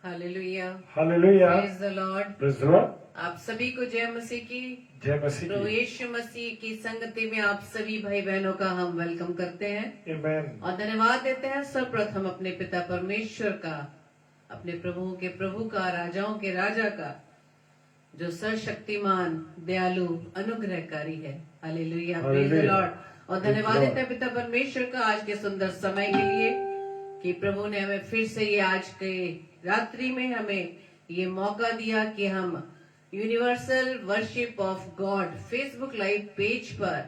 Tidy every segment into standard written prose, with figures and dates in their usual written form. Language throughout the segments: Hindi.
Hallelujah, hallelujah, praise the Lord. Praise the Lord, आप सभी को जय मसीह की। जय मसीह प्रभु की, यीशु मसीह की संगति में आप सभी भाई बहनों का हम वेलकम करते हैं आमेन। और धन्यवाद देते हैं सर्वप्रथम अपने पिता परमेश्वर का, अपने प्रभुओं के प्रभु का, राजाओं के राजा का, जो सर्वशक्तिमान, दयालु, अनुग्रहकारी है। Hallelujah, praise the hallelujah, Lord. और प्रेज द धन्यवाद लॉर्ड। देते हैं पिता परमेश्वर का आज के सुंदर समय के लिए कि प्रभु ने हमें फिर से ये आज के रात्रि में हमें ये मौका दिया कि हम universal worship of God Facebook live page पर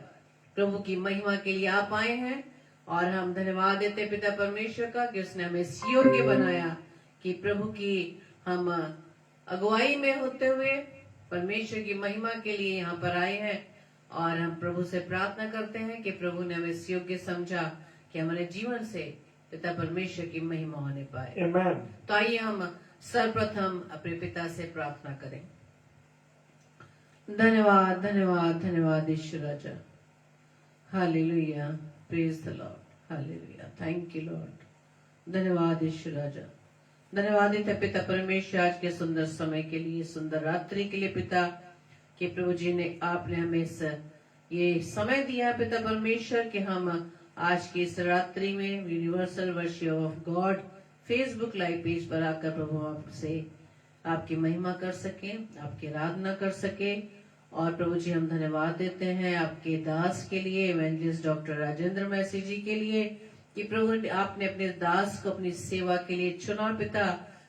प्रभु की महिमा के लिए आ पाए हैं। और हम धन्यवाद देते हैं पिता परमेश्वर का कि उसने हमें इस योग्य बनाया कि प्रभु की हम अगुवाई में होते हुए परमेश्वर की महिमा के लिए यहाँ पर आए हैं। और हम प्रभु से प्रार्थना करते हैं कि प्रभु ने हमें इस योग्य समझा कि हमारे जीवन से पिता परमेश्वर की महिमा होने पाए। आमेन। तो आइए हम सर्वप्रथम अपने पिता से प्रार्थना करें। धन्यवाद धन्यवाद धन्यवाद ईश्वर राजा। Hallelujah, praise the lord. Hallelujah, thank you lord. धन्यवाद ईश्वर राजा। धन्यवाद देते पिता परमेश्वर आज के सुंदर समय के लिए, सुंदर रात्रि के लिए पिता कि प्रभु जी ने आपने हमें ये समय दिया है पिता परमेश्वर कि हम आज की इस रात्रि में universal worship of God Facebook live page पर आकर प्रभु आपसे आपकी महिमा कर सके, आपकी आराधना कर सके। और प्रभु जी हम धन्यवाद देते हैं आपके दास के लिए, इवेंजलिस्ट डॉक्टर राजेंद्र मैसी जी के लिए कि प्रभु आपने अपने दास को अपनी सेवा के लिए चुना पिता,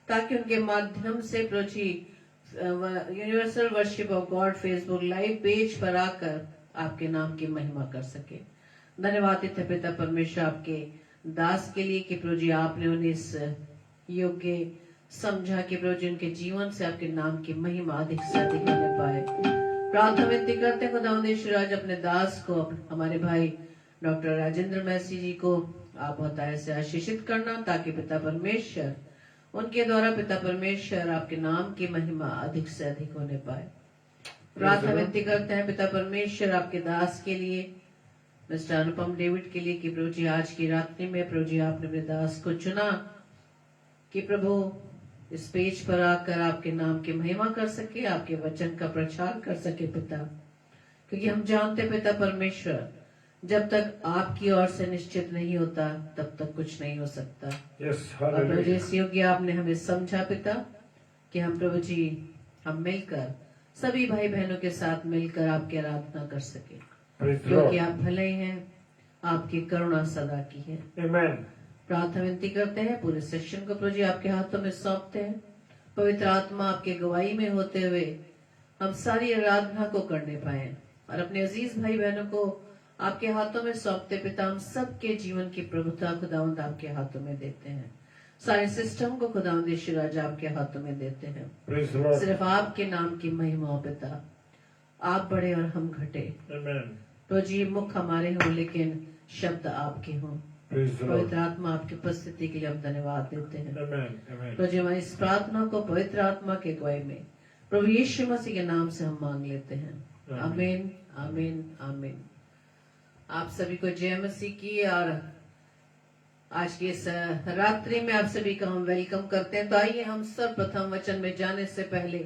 ताकि उनके माध्यम से प्रभु जी universal worship of God Facebook live page पर आकर आपके नाम की महिमा कर सके। धन्यवाद देते पिता परमेश्वर आपके दास के लिए कि प्रभु जी आपने उन्हें इस योग्य समझा कि प्रभु जी उनके जीवन से आपके नाम की महिमा अधिक से अधिक होने पाए। प्रार्थना विनती करते हैं खुदावंद आज अपने दास को, हमारे भाई डॉक्टर राजेंद्र मैसी जी को आप बहुत ऐसे आशीषित करना ताकि पिता परमेश्वर उनके द्वारा पिता परमेश्वर आपके नाम की महिमा अधिक से अधिक होने पाए। प्रार्थना विनती करते हैं पिता परमेश्वर आपके दास के लिए, मिस्टर अनुपम डेविड के लिए कि प्रभु जी आज की रात्रि में प्रभु जी आपने अपने दास को चुना कि प्रभु इस पेज पर आकर आपके नाम की महिमा कर सके, आपके वचन का प्रचार कर सके पिता, क्योंकि हम जानते पिता परमेश्वर जब तक आपकी ओर से निश्चित नहीं होता तब तक कुछ नहीं हो सकता। और प्रभु जी इस योग्य आपने हमें समझा पिता कि हम प्रभु जी हम मिलकर सभी भाई बहनों के साथ मिलकर आपकी आराधना कर सके, क्योंकि आप भले हैं, आपकी करुणा सदा की है। आमेन। प्रार्थना विनती करते हैं पूरे सेशन को प्रभु जी आपके हाथों में सौंपते हैं। पवित्र आत्मा आपके गवाही में होते हुए हम सारी आराधना को करने पाए और अपने अजीज भाई बहनों को आपके हाथों में सौंपते पिता हम सबके जीवन की प्रभुता खुदावंद आपके हाथों में देते हैं। सारे सिस्टम को खुदावंद यीशु राजा आपके हाथों में देते हैं। सिर्फ आपके नाम की महिमा हो पिता, आप बढ़े और हम घटे। तो जी मुख हमारे हो लेकिन शब्द आपके हों। पवित्र आत्मा आपकी उपस्थिति के लिए हम धन्यवाद देते हैं। तो जी हमारी इस प्रार्थना को पवित्र आत्मा के अगुवाई में प्रभु यीशु मसीह के नाम से हम मांग लेते हैं। आमीन आमीन आमीन। आप सभी को जय मसीह की। और आज की इस रात्रि में आप सभी का हम वेलकम करते हैं। तो आइए हम सर्वप्रथम वचन में जाने से पहले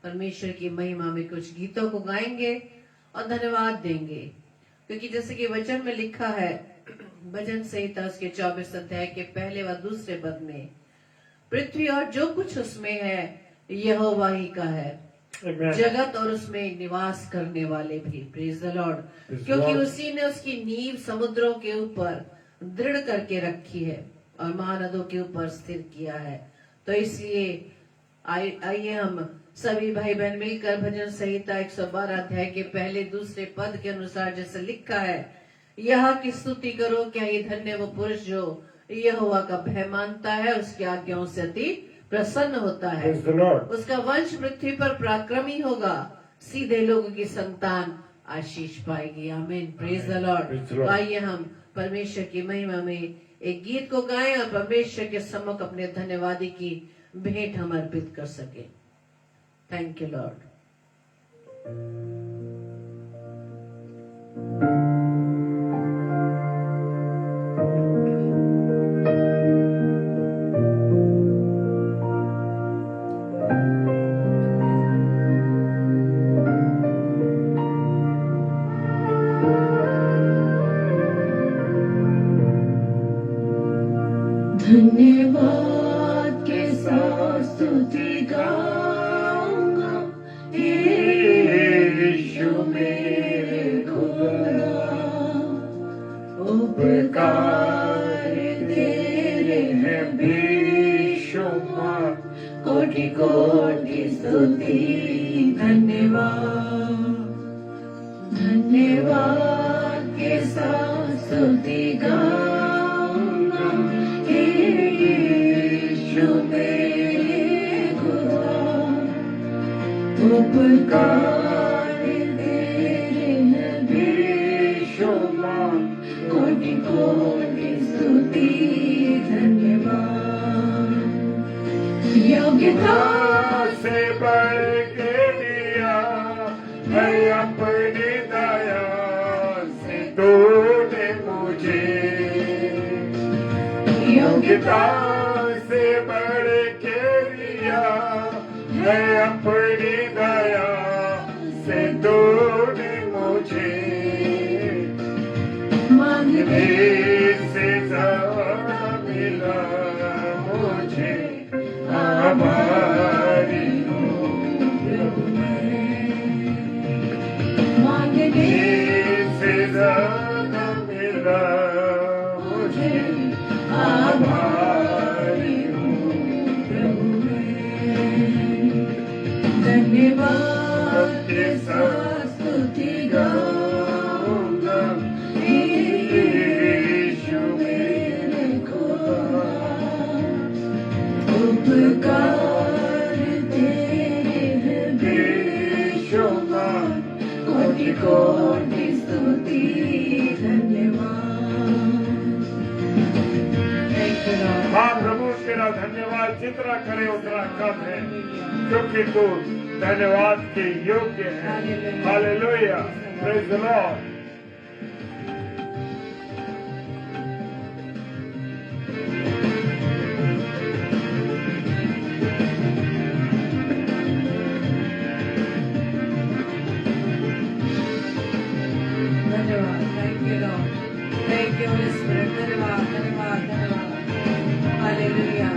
परमेश्वर की महिमा में कुछ गीतों को गाएंगे और धन्यवाद देंगे, क्योंकि जैसे कि वचन में लिखा है भजन संहिता उसके 24 अध्याय के पहले व दूसरे पद में, पृथ्वी और जो कुछ उसमें है यहोवा ही का है, जगत और उसमें निवास करने वाले भी। Praise the Lord. क्योंकि उसी ने उसकी नींव समुद्रों के ऊपर दृढ़ करके रखी है और महानदों के ऊपर स्थिर किया है। तो इसलिए आइए हम सभी भाई बहन मिलकर भजन संहिता 112 अध्याय के पहले दूसरे पद के अनुसार जैसे लिखा है, यह की स्तुति करो, क्या ये धन्य वो पुरुष जो यहोवा का भय मानता है, उसकी आज्ञाओं से अति प्रसन्न होता है। उसका वंश पृथ्वी पर पराक्रमी होगा, सीधे लोगों की संतान आशीष पाएगी। आमीन। Praise the Lord. आइए हम परमेश्वर की महिमा में एक गीत को गाएं और परमेश्वर के सम्मुख अपने धन्यवादी की भेंट हम अर्पित कर सके। Thank you Lord. साथ स्तुति गाऊंगा, यीशु मेरे खुदा। उपकार तेरे हैं बेशुमार, कोटि कोटि स्तुति धन्यवाद। धन्यवाद के साथ स्तुति गाऊंगा, यीशु मेरे खुदा। उपकार तेरे हैं बेशुमार, कोटि कोटि स्तुति धन्यवाद। योग्यता से बढ़ के दिया है अपनी दया से तूने मुझे। योग्यता से बढ़ के दिया है अपनी दया से तूने मुझे। मांगने से ज्यादा मिला मुझे, आभारी हूँ प्रभु मैं। मांगने से ज्यादा मिला मुझे, आभारी हूँ प्रभु मैं। धन्यवाद के साथ स्तुति गाऊंगा, यीशु मेरे खुदा। उपकार तेरे हैं बेशुमार, कोटि कोटि स्तुति धन्यवाद। हाँ प्रभु, तेरा धन्यवाद जितना करे उतना कम है, क्योंकि तू धन्यवाद के योग्य है। Hallelujah, praise the lord. धन्यवाद, thank you lord, thank you holy spirit. धन्यवाद धन्यवाद धन्यवाद, हालेलुया।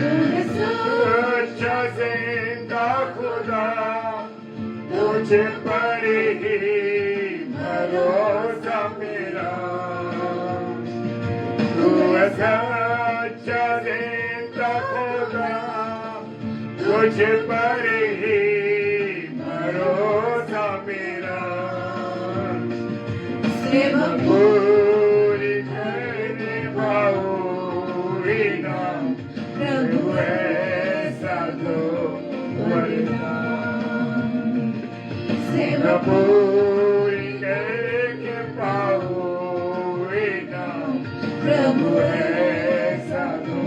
तू है सच्चा जिंदा खुदा, तुझे पर ही भरोसा मेरा। तू है सच्चा जिंदा खुदा, तुझे पर ही भरोसा मेरा। सेवा पूरी करने पाऊंगी ना, प्रभु ऐसा तो वरदान। सेवा पूरी करके पाऊंगी ना, प्रभु ऐसा तो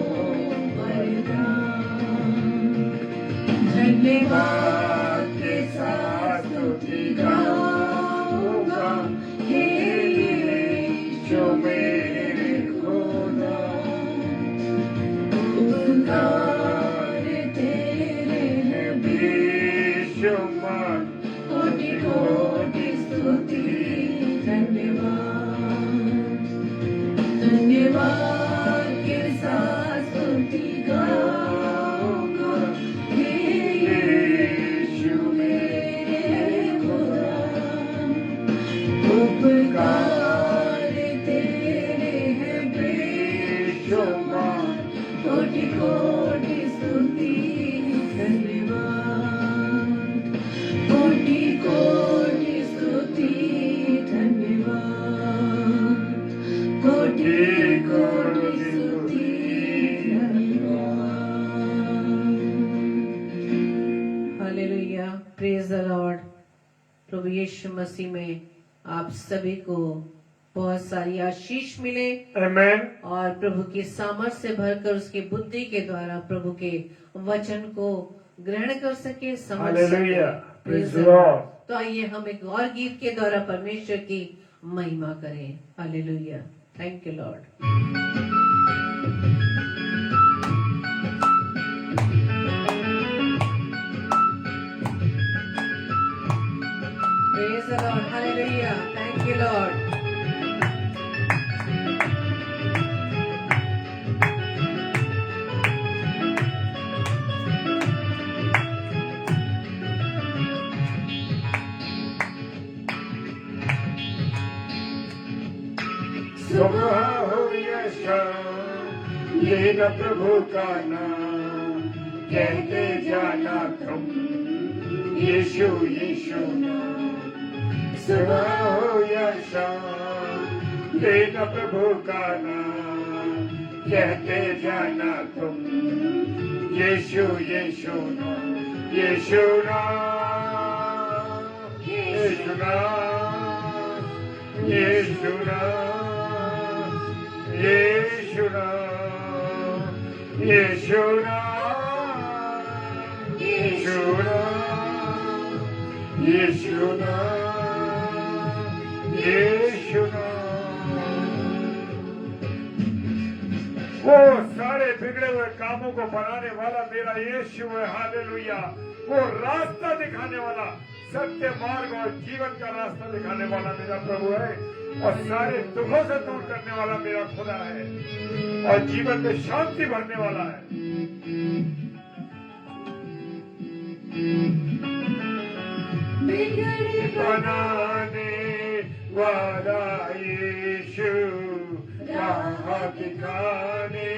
वरदान। धन्यवाद के साथ स्तुति गाऊंगा, यीशु मेरे खुदा। उपकार तेरे हैं बेशुमार, कोटि कोटि स्तुति धन्यवाद। धन्यवाद के साथ स्तुति गाऊंगा, यीशु मेरे खुदा। उपकार तेरे हैं बेशुमार, कोटि कोटि स्तुति धन्यवाद। कोटि कोटि स्तुति धन्यवाद। कोटि कोटि स्तुति धन्यवाद। Hallelujah, praise the lord. प्रभु यीशु मसीह में आप सभी को बहुत सारी आशीष मिले। आमेन। और प्रभु की सामर्थ से भरकर उसकी बुद्धि के द्वारा प्रभु के वचन को ग्रहण कर सके, समझ हालेलुया, सके। Praise the Lord. तो आइए हम एक और गीत के द्वारा परमेश्वर की महिमा करें। Hallelujah, thank you Lord. Praise the Lord. Hallelujah. Thank you, Lord. क्षण लेना प्रभु का नाम, कहते जाना तुम यीशु यीशु नाम। सुबह हो या शाम लेना प्रभु का नाम, कहते जाना तुम यीशु यीशु नाम, यीशु नाम, यीशु नाम, यीशु नाम, यीशु नाम, यीशु नाम, यीशु नाम, यीशु नाम, यीशु नाम। वो सारे बिगड़े हुए कामों को बनाने वाला मेरा यीशु है, हालेलुया। वो रास्ता दिखाने वाला, सत्य मार्ग और जीवन का रास्ता दिखाने वाला मेरा प्रभु है, और सारे दुखों से दूर करने वाला मेरा खुदा है, और जीवन में शांति भरने वाला है। बिगड़े बनाने वाला यीशु, राह दिखाने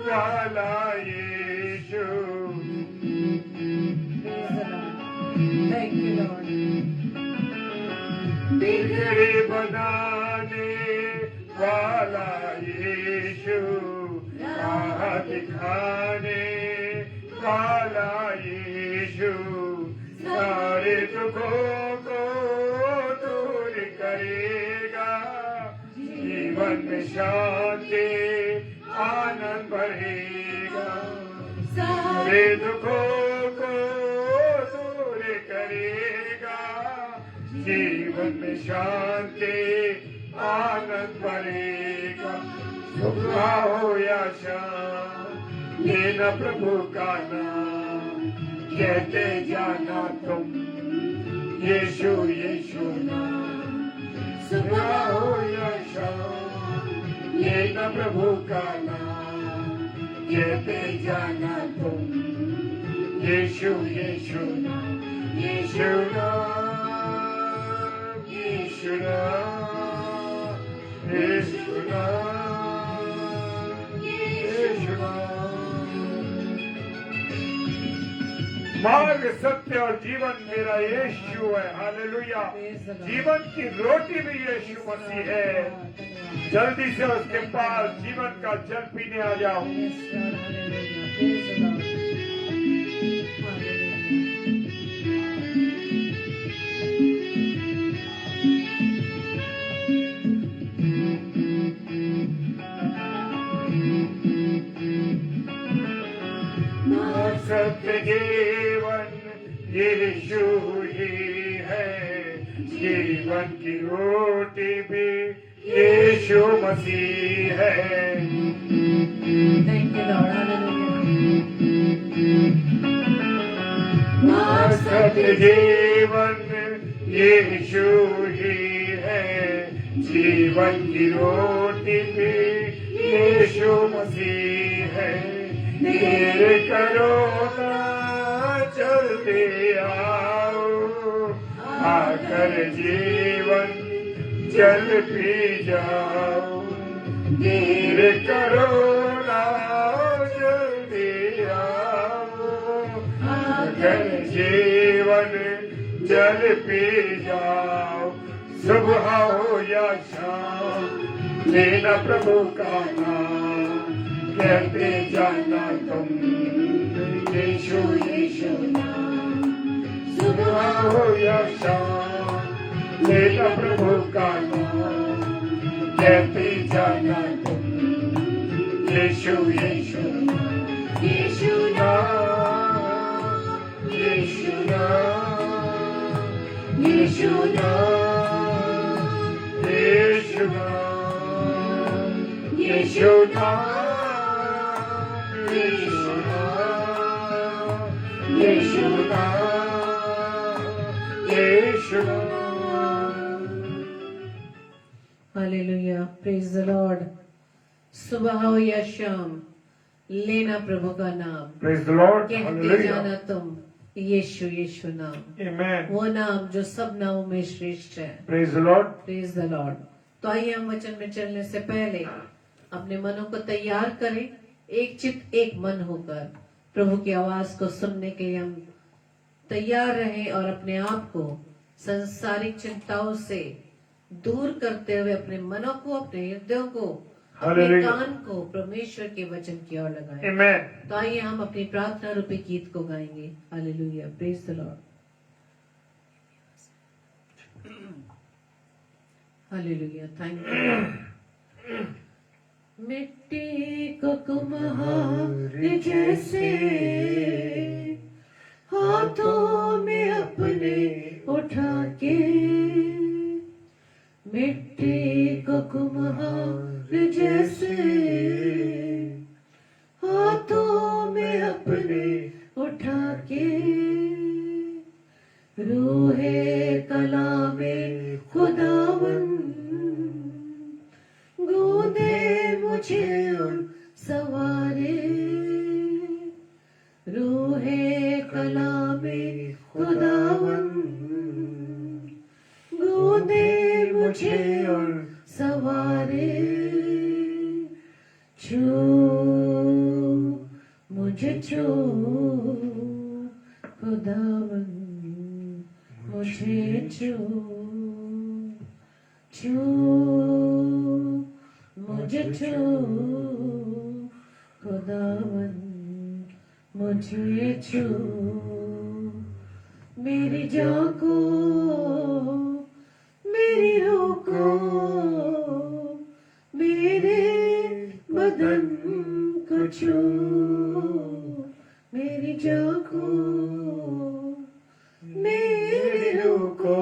वाला यीशु। Thank you, Lord. बिगड़े बनाने वाला यीशु, राह दिखाने वाला यीशु, सारे दुखों को दूर करेगा, जीवन में शांति आनंद बढ़ेगा, सारे दुखों को दूर करेगा, जीवन में शांति आनंद बढ़ेगा। सुबह हो या शाम लेना प्रभु का नाम, कहते जाना तुम यीशु यीशु नाम। सुबह हो या शाम लेना प्रभु का नाम, कहते जाना तुम यीशु यीशु नाम, यीशु नाम, यीशु नाम, यीशु नाम, यीशु नाम। मार्ग सत्य और जीवन मेरा यीशु है, हालेलुया। जीवन की रोटी भी यीशु मसीह है। जल्दी से उसके पास जीवन का जल पीने आ जाओ। सत्य जीवन यीशु ही है, जीवन की रोटी भी यीशु मसीह है। Thank you, Lord. Hallelujah. सत्य जीवन यीशु ही है, जीवन की रोटी भी यीशु मसीह है। देर करो ना चलते आओ, आकर जीवन जल पी जाओ। देर करो ना जल्दी आओ, आकर जीवन जल पी जाओ। सुबह हो या शाम लेना प्रभु का नाम, कहते जाना तुम यीशु यीशु नाम। सुबह हो या शाम लेना प्रभु का नाम, कहते जाना तुम यीशु यीशु नाम, यीशु नाम, यीशु नाम, यीशु नाम, यीशु नाम, यीशु नाम, यीशु नाम, यीशु नाम, यीशु नाम। Hallelujah. Praise the Lord. सुबह हो या शाम लेना प्रभु का नाम, Praise the Lord. कहते जाना Hallelujah. तुम यीशु यीशु नाम, Amen. वो नाम जो सब नामों में श्रेष्ठ है। Praise the Lord. Praise the Lord. तो आइए हम वचन में चलने से पहले अपने मनों को तैयार करें, एक चित्त एक मन होकर प्रभु की आवाज को सुनने के लिए हम तैयार रहें और अपने आप को संसारिक चिंताओं से दूर करते हुए अपने मनों को, अपने हृदयों को, अपने हालेलुया। कान को परमेश्वर के वचन की ओर लगाएं। आमेन। तो आइए हम अपनी प्रार्थना रूपी गीत को गाएंगे। Hallelujah, praise the lord. Hallelujah, thank you. मिट्टी को कुम्हार जैसे हाथों में अपने उठा के, मिट्टी को कुम्हार जैसे हाथों में अपने उठा के, रूहे कलामे खुदावन गूंदे मुझे और सवारे, रूहे कलामे खुदावन गूंदे मुझे और सवारे, छू मुझे छू खुदावन मुझे छू, छू मुझे छू खुदावन मुझे छू, मेरी जान को, मेरी रूह को, मेरे बदन को छू, मेरी जान को, मेरी रूह को,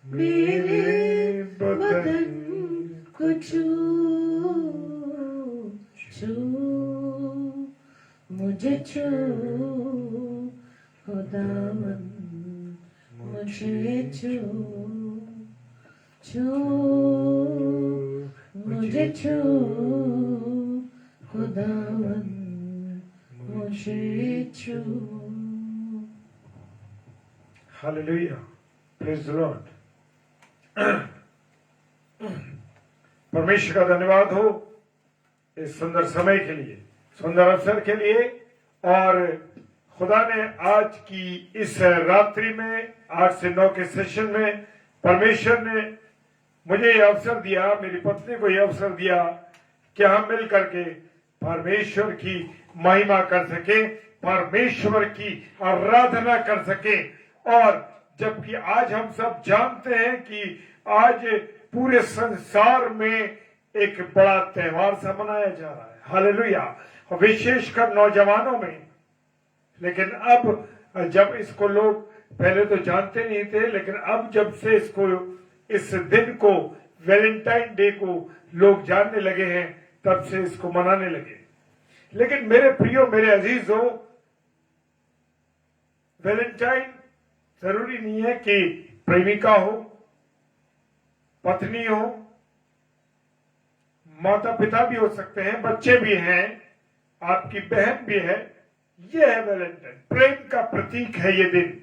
मेरे बदन को छू, छू मुझे छू खुदावन मुझे छू, छू मुझे छू खुदावन मुझे छू। Hallelujah, praise the Lord. परमेश्वर का धन्यवाद हो इस सुंदर समय के लिए, सुंदर अवसर के लिए। और खुदा ने आज की इस रात्रि में 8 से 9 के सेशन में परमेश्वर ने मुझे यह अवसर दिया, मेरी पत्नी को यह अवसर दिया कि हम मिल करके परमेश्वर की महिमा कर सके, परमेश्वर की आराधना कर सके। और जबकि आज हम सब जानते हैं कि आज पूरे संसार में एक बड़ा त्योहार सा मनाया जा रहा है, हालेलुया, विशेषकर नौजवानों में। लेकिन अब जब इसको लोग पहले तो जानते नहीं थे, लेकिन अब जब से इसको, इस दिन को, वैलेंटाइन डे को लोग जानने लगे हैं, तब से इसको मनाने लगे। लेकिन मेरे प्रियो, मेरे अजीजों, वैलेंटाइन जरूरी नहीं है कि प्रेमिका हो, पत्नी हो, माता पिता भी हो सकते हैं, बच्चे भी हैं, आपकी बहन भी है। यह है वैलेंटाइन, प्रेम का प्रतीक है ये दिन,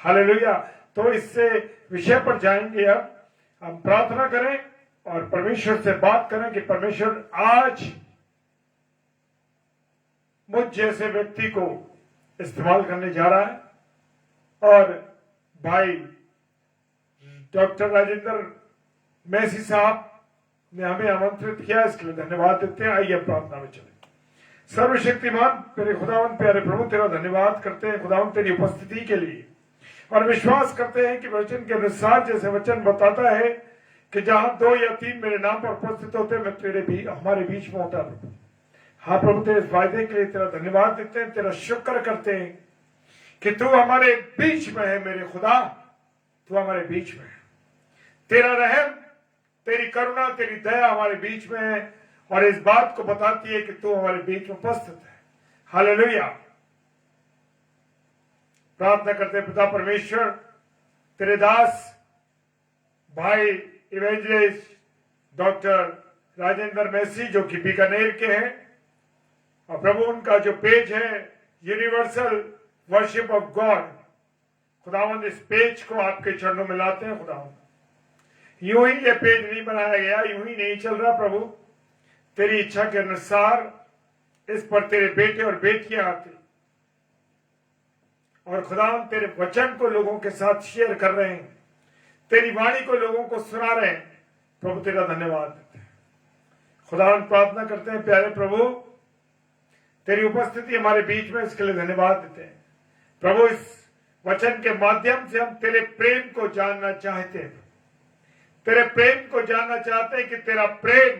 हालेलुया। तो इससे विषय पर जाएंगे। अब हम प्रार्थना करें और परमेश्वर से बात करें कि परमेश्वर आज मुझ जैसे व्यक्ति को इस्तेमाल करने जा रहा है। और भाई डॉक्टर राजेंद्र मैसी साहब ने हमें आमंत्रित किया, इसके लिए धन्यवाद देते हैं। आइए प्रार्थना में चले। सर्वशक्तिमान मेरे खुदावन प्यारे प्रभु, तेरा धन्यवाद करते हैं खुदावन तेरी उपस्थिति के लिए, और विश्वास करते हैं कि वचन के अनुसार जैसे वचन बताता है कि जहां 2 या 3 मेरे नाम पर उपस्थित होते, मैं तेरे भी हमारे बीच में होता प्रभु। हाँ प्रभु, तेरे इस वायदे के लिए तेरा धन्यवाद देते हैं, तेरा शुक्र करते हैं कि तू हमारे बीच में है। मेरे खुदा, तू हमारे बीच में है। तेरा रहम, तेरी करुणा, तेरी दया हमारे बीच में है, और इस बात को बताती है कि तू हमारे बीच में उपस्थित है। हालेलुया। प्रार्थना करते पिता परमेश्वर, तेरे दास भाई इवेंजलिस्ट डॉक्टर राजेंद्र मैसी जो कि बीकानेर के हैं, और प्रभु उनका जो पेज है यूनिवर्सल वर्शिप ऑफ गॉड, खुदावंद इस पेज को आपके चरणों में लाते हैं खुदावंद। यूं ही ये पेज नहीं बनाया गया, यूं ही नहीं चल रहा प्रभु। तेरी इच्छा के अनुसार इस पर तेरे बेटे और बेटियां आते और खुदा तेरे वचन को लोगों के साथ शेयर कर रहे हैं, तेरी वाणी को लोगों को सुना रहे हैं। प्रभु तेरा धन्यवाद देते हैं। खुदा हम प्रार्थना करते हैं प्यारे प्रभु, तेरी उपस्थिति हमारे बीच में, इसके लिए धन्यवाद देते हैं प्रभु। इस वचन के माध्यम से हम तेरे प्रेम को जानना चाहते हैं, तेरे प्रेम को जानना चाहते हैं कि तेरा प्रेम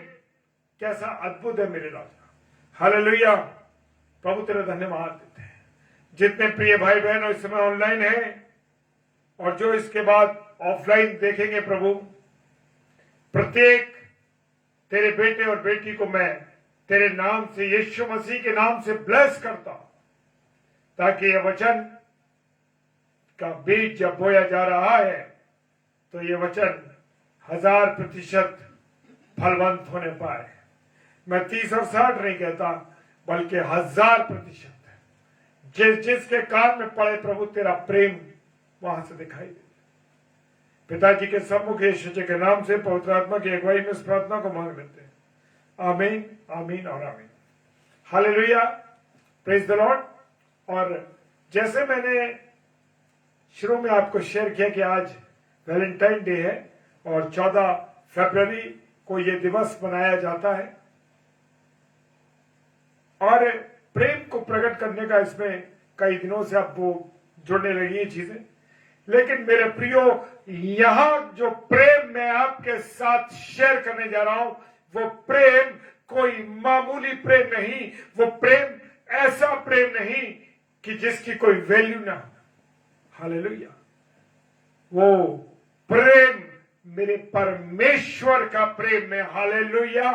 कैसा अद्भुत है मेरे राजा। हालेलुया। प्रभु तेरा धन्यवाद देते हैं। जितने प्रिय भाई बहन इस समय ऑनलाइन हैं और जो इसके बाद ऑफलाइन देखेंगे प्रभु, प्रत्येक तेरे बेटे और बेटी को मैं तेरे नाम से, यीशु मसीह के नाम से ब्लेस करता हूं, ताकि यह वचन का बीज जब बोया जा रहा है तो ये वचन 1000% फलवंत होने पाए। मैं 30 और 60 नहीं कहता, बल्कि 1000%। जिसके कान में पड़े प्रभु तेरा प्रेम वहां से दिखाई दे। पिताजी के सम्मुख यीशु के नाम से पवित्र आत्मा की अगुवाई में इस प्रार्थना को मांग लेते हैं। आमीन, आमीन और आमीन। Hallelujah, praise the Lord. और जैसे मैंने शुरू में आपको शेयर किया कि आज वैलेंटाइन डे है और 14 फरवरी को यह दिवस मनाया जाता है और प्रेम को प्रकट करने का इसमें कई दिनों से आपको जुड़ने लगी है चीजें। लेकिन मेरे प्रियो, यहां जो प्रेम मैं आपके साथ शेयर करने जा रहा हूं, वो प्रेम कोई मामूली प्रेम नहीं, वो प्रेम ऐसा प्रेम नहीं कि जिसकी कोई वैल्यू ना हो। हालेलुया। वो प्रेम मेरे परमेश्वर का प्रेम है। हालेलुया।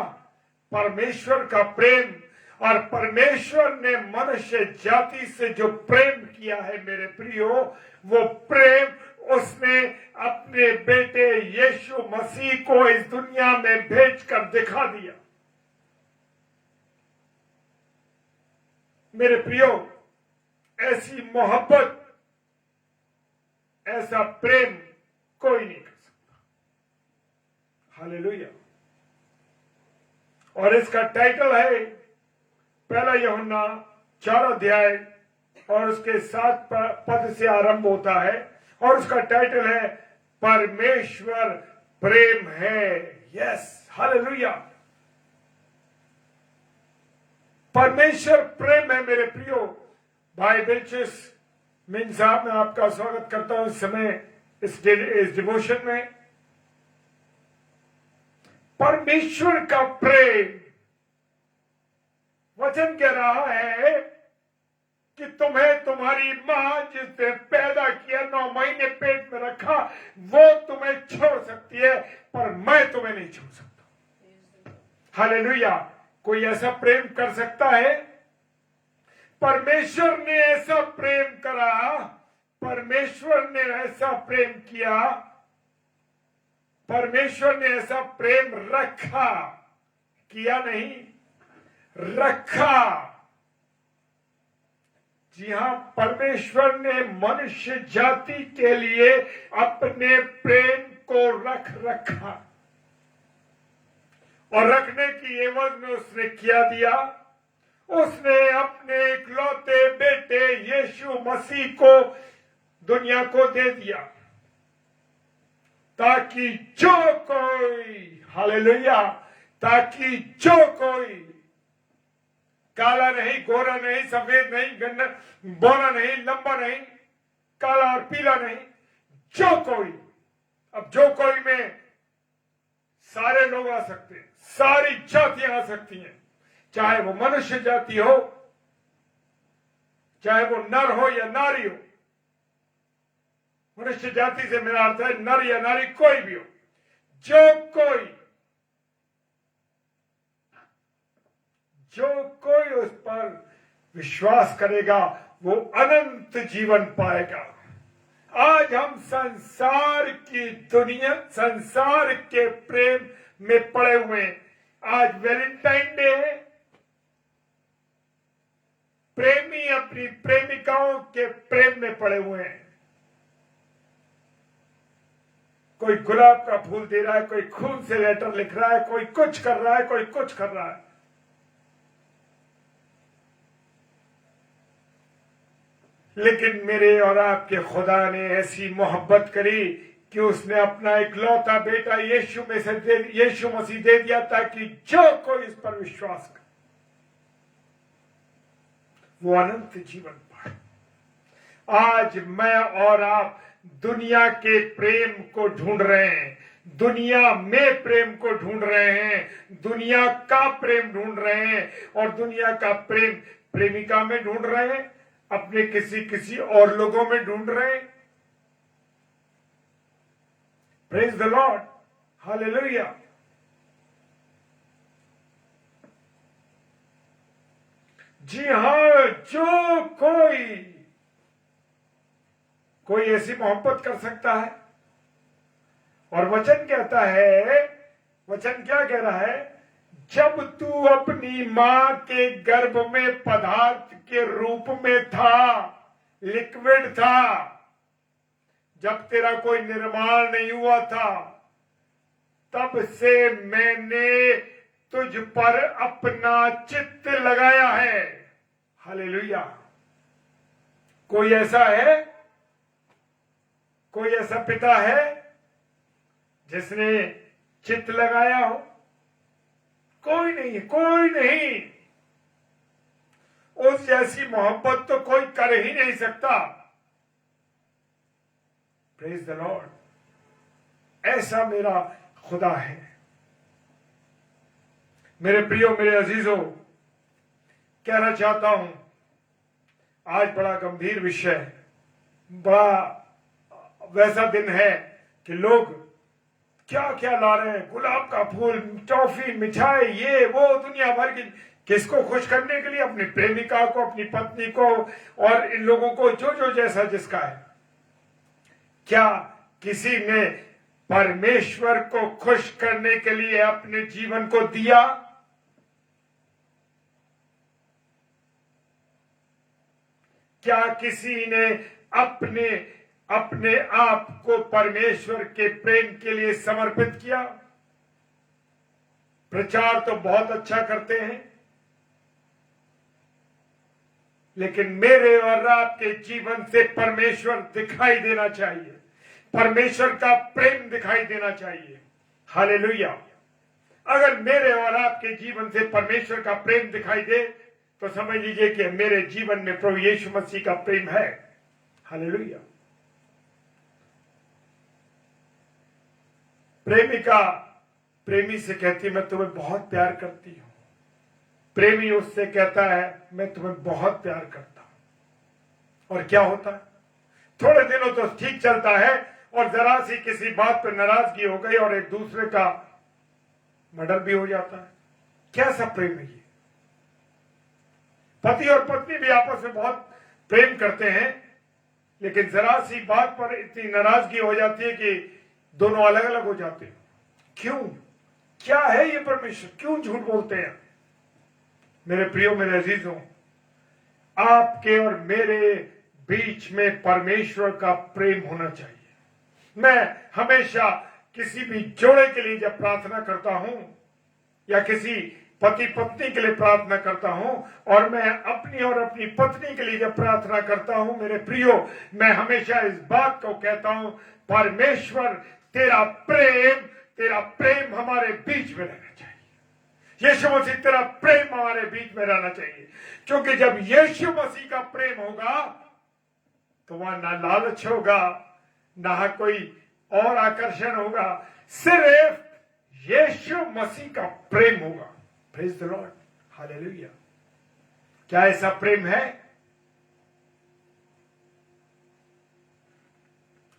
परमेश्वर का प्रेम, और परमेश्वर ने मनुष्य जाति से जो प्रेम किया है मेरे प्रियो, वो प्रेम उसने अपने बेटे यीशु मसीह को इस दुनिया में भेजकर दिखा दिया। मेरे प्रियो, ऐसी मोहब्बत, ऐसा प्रेम कोई नहीं कर सकता। हालेलुया। और इसका टाइटल है पहला यूहन्ना 4 अध्याय और उसके 7 पद से आरंभ होता है और उसका टाइटल है परमेश्वर प्रेम है। Yes, hallelujah. परमेश्वर प्रेम है मेरे प्रियो। भाई बिल्चिस मिन साहब, मैं आपका स्वागत करता हूं इस समय इस डिवोशन में। परमेश्वर का प्रेम, वचन कह रहा है कि तुम्हें तुम्हारी मां जिसने पैदा किया, 9 महीने पेट में रखा, वो तुम्हें छोड़ सकती है, पर मैं तुम्हें नहीं छोड़ सकता। हालेलुया। कोई ऐसा प्रेम कर सकता है? परमेश्वर ने ऐसा प्रेम करा, परमेश्वर ने ऐसा प्रेम किया, परमेश्वर ने ऐसा प्रेम रखा, किया नहीं, रखा। जी हां, परमेश्वर ने मनुष्य जाति के लिए अपने प्रेम को रखा और रखने की एवज में उसने क्या दिया? उसने अपने इकलौते बेटे यीशु मसीह को दुनिया को दे दिया, ताकि जो कोई, हालेलुया, ताकि जो कोई काला नहीं, गोरा नहीं, सफेद नहीं, बौना नहीं, लंबा नहीं, काला और पीला नहीं, जो कोई, अब जो कोई में सारे लोग आ सकते हैं, सारी जातियां आ सकती हैं, चाहे वो मनुष्य जाति हो, चाहे वो नर हो या नारी हो। मनुष्य जाति से मेरा अर्थ है नर या नारी, कोई भी हो, जो कोई उस पर विश्वास करेगा वो अनंत जीवन पाएगा। आज हम संसार की दुनिया, संसार के प्रेम में पड़े हुए हैं। आज वैलेंटाइन डे है, प्रेमी अपनी प्रेमिकाओं के प्रेम में पड़े हुए हैं। कोई गुलाब का फूल दे रहा है, कोई खून से लेटर लिख रहा है, कोई कुछ कर रहा है, कोई कुछ कर रहा है। लेकिन मेरे और आपके खुदा ने ऐसी मोहब्बत करी कि उसने अपना इकलौता बेटा यीशु मसीह दे दिया ताकि जो कोई इस पर विश्वास करे वो अनंत जीवन पाए। आज मैं और आप दुनिया के प्रेम को ढूंढ रहे हैं, दुनिया में प्रेम को ढूंढ रहे हैं, दुनिया का प्रेम ढूंढ रहे हैं, और दुनिया का प्रेम प्रेमिका में ढूंढ रहे हैं, अपने किसी और लोगों में ढूंढ रहे हैं। Praise the lord, hallelujah. जी हां, जो कोई ऐसी मोहब्बत कर सकता है। और वचन कहता है, वचन क्या कह रहा है, जब तू अपनी मां के गर्भ में पदार्थ के रूप में था, लिक्विड था, जब तेरा कोई निर्माण नहीं हुआ था, तब से मैंने तुझ पर अपना चित्त लगाया है। हालेलुया। कोई ऐसा है, कोई ऐसा पिता है जिसने चित्त लगाया हो? कोई नहीं, कोई नहीं। उस जैसी मोहब्बत तो कोई कर ही नहीं सकता। Praise the Lord. ऐसा मेरा खुदा है। मेरे प्रियो, मेरे अजीजों, कहना चाहता हूं, आज बड़ा गंभीर विषय, बड़ा वैसा दिन है कि लोग क्या क्या ला रहे हैं, गुलाब का फूल, टॉफी, मिठाई, ये वो, दुनिया भर की, किसको खुश करने के लिए? अपनी प्रेमिका को, अपनी पत्नी को, और इन लोगों को जो जैसा जिसका है। क्या किसी ने परमेश्वर को खुश करने के लिए अपने जीवन को दिया? क्या किसी ने अपने आप को परमेश्वर के प्रेम के लिए समर्पित किया? प्रचार तो बहुत अच्छा करते हैं, लेकिन मेरे और आपके जीवन से परमेश्वर दिखाई देना चाहिए, परमेश्वर का प्रेम दिखाई देना चाहिए। हालेलुया। अगर मेरे और आपके जीवन से परमेश्वर का प्रेम दिखाई दे तो समझ लीजिए कि मेरे जीवन में प्रभु यीशु मसीह का प्रेम है। हालेलुया। प्रेमिका प्रेमी से कहती, मैं तुम्हें बहुत प्यार करती हूं। प्रेमी उससे कहता है, मैं तुम्हें बहुत प्यार करता हूं। और क्या होता है? थोड़े दिनों तो ठीक चलता है, और जरा सी किसी बात पर नाराजगी हो गई और एक दूसरे का मर्डर भी हो जाता है। कैसा प्रेम है ये? पति और पत्नी भी आपस में बहुत प्रेम करते हैं, लेकिन जरा सी बात पर इतनी नाराजगी हो जाती है कि दोनों अलग अलग हो जाते हैं। क्यों? क्या है ये परमेश्वर? क्यों झूठ बोलते हैं? मेरे प्रियो, मेरे अजीजों, आपके और मेरे बीच में परमेश्वर का प्रेम होना चाहिए। मैं हमेशा किसी भी जोड़े के लिए जब प्रार्थना करता हूं, या किसी पति पत्नी के लिए प्रार्थना करता हूं, और मैं अपनी और अपनी पत्नी के लिए जब प्रार्थना करता हूं, मेरे प्रियो, मैं हमेशा इस बात को कहता हूं, परमेश्वर तेरा प्रेम हमारे बीच में रहना चाहिए। यीशु मसीह, तेरा प्रेम हमारे बीच में रहना चाहिए। क्योंकि जब यीशु मसीह का प्रेम होगा तो वहां ना लालच होगा, ना कोई और आकर्षण होगा, सिर्फ यीशु मसीह का प्रेम होगा। Praise the lord, hallelujah. क्या ऐसा प्रेम है?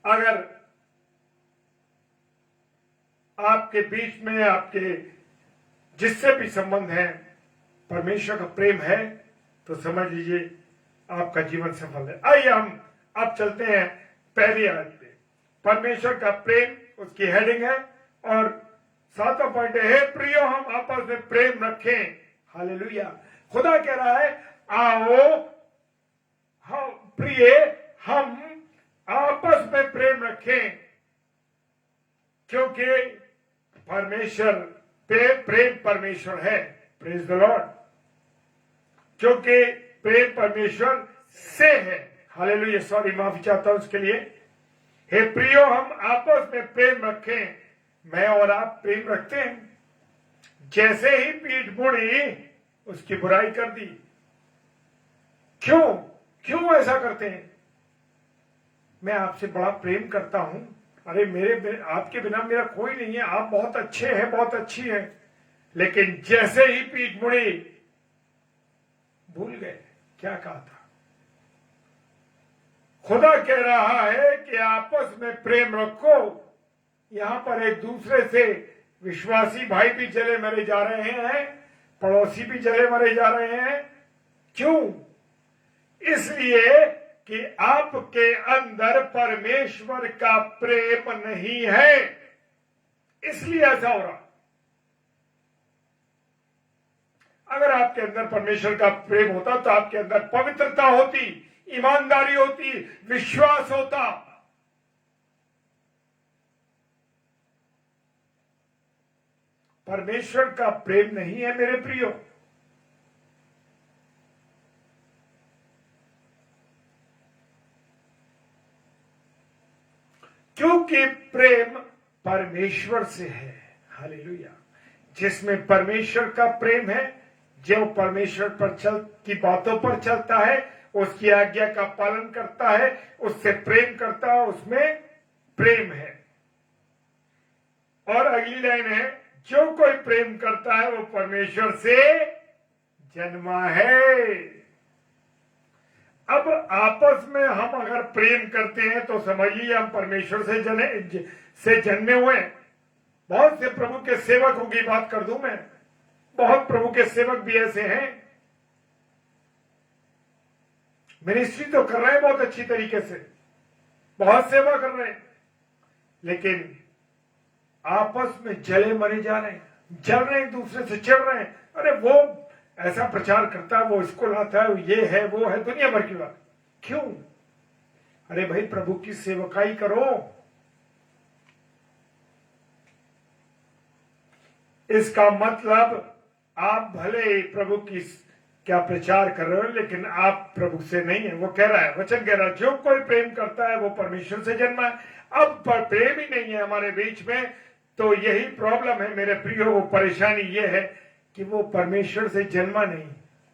अगर आपके बीच में, आपके जिससे भी संबंध है, परमेश्वर का प्रेम है, तो समझ लीजिए आपका जीवन सफल है। आइए हम अब चलते हैं पहली आयत पे। परमेश्वर का प्रेम, उसकी हेडिंग है, और 7वां पॉइंट है, हे प्रियो, हम आपस में प्रेम रखें। हालेलुया। खुदा कह रहा है, आओ हम प्रिय, हम आपस में प्रेम रखें। क्योंकि परमेश्वर प्रेम परमेश्वर है। Praise the Lord. क्योंकि प्रेम परमेश्वर से है। हालेलुया। सॉरी, माफी चाहता हूं उसके लिए। हे प्रियो, हम आपस में प्रेम रखें। मैं और आप प्रेम रखते हैं। जैसे ही पीठ मुड़ी उसकी बुराई कर दी। क्यों ऐसा करते हैं? मैं आपसे बड़ा प्रेम करता हूं। अरे आपके बिना मेरा कोई नहीं है। आप बहुत अच्छे हैं, बहुत अच्छी हैं। लेकिन जैसे ही पीठ मुड़ी भूल गए क्या कहा था। खुदा कह रहा है कि आपस में प्रेम रखो। यहां पर एक दूसरे से विश्वासी भाई भी जले मरे जा रहे हैं, पड़ोसी भी जले मरे जा रहे हैं। क्यों? इसलिए कि आपके अंदर परमेश्वर का प्रेम नहीं है, इसलिए ऐसा हो रहा। अगर आपके अंदर परमेश्वर का प्रेम होता तो आपके अंदर पवित्रता होती, ईमानदारी होती, विश्वास होता। परमेश्वर का प्रेम नहीं है मेरे प्रियो। क्योंकि प्रेम परमेश्वर से है। हालेलुया। जिसमें परमेश्वर का प्रेम है, जो परमेश्वर पर की बातों पर चलता है, उसकी आज्ञा का पालन करता है, उससे प्रेम करता है, उसमें प्रेम है। और अगली लाइन है, जो कोई प्रेम करता है वो परमेश्वर से जन्मा है। अब आपस में हम अगर प्रेम करते हैं तो समझिए हम परमेश्वर से जन्मे हुए हैं। बहुत से प्रभु के सेवकों की बात कर दूं मैं। बहुत प्रभु के सेवक भी ऐसे हैं, मिनिस्ट्री तो कर रहे हैं बहुत अच्छी तरीके से, बहुत सेवा कर रहे हैं, लेकिन आपस में जले मरे जा रहे हैं, जल रहे हैं, एक दूसरे से चिढ़ रहे हैं। अरे वो ऐसा प्रचार करता है, वो इसको लाता है, ये है, वो है, दुनिया भर की बात। क्यों? अरे भाई, प्रभु की सेवकाई करो। इसका मतलब आप भले प्रभु की क्या प्रचार कर रहे हो, लेकिन आप प्रभु से नहीं है। वो कह रहा है, वचन कह रहा है, जो कोई प्रेम करता है वो परमेश्वर से जन्मा है। अब प्रेम ही नहीं है हमारे बीच में, तो यही प्रॉब्लम है मेरे प्रियो। वो परेशानी ये है कि वो परमेश्वर से जन्मा नहीं,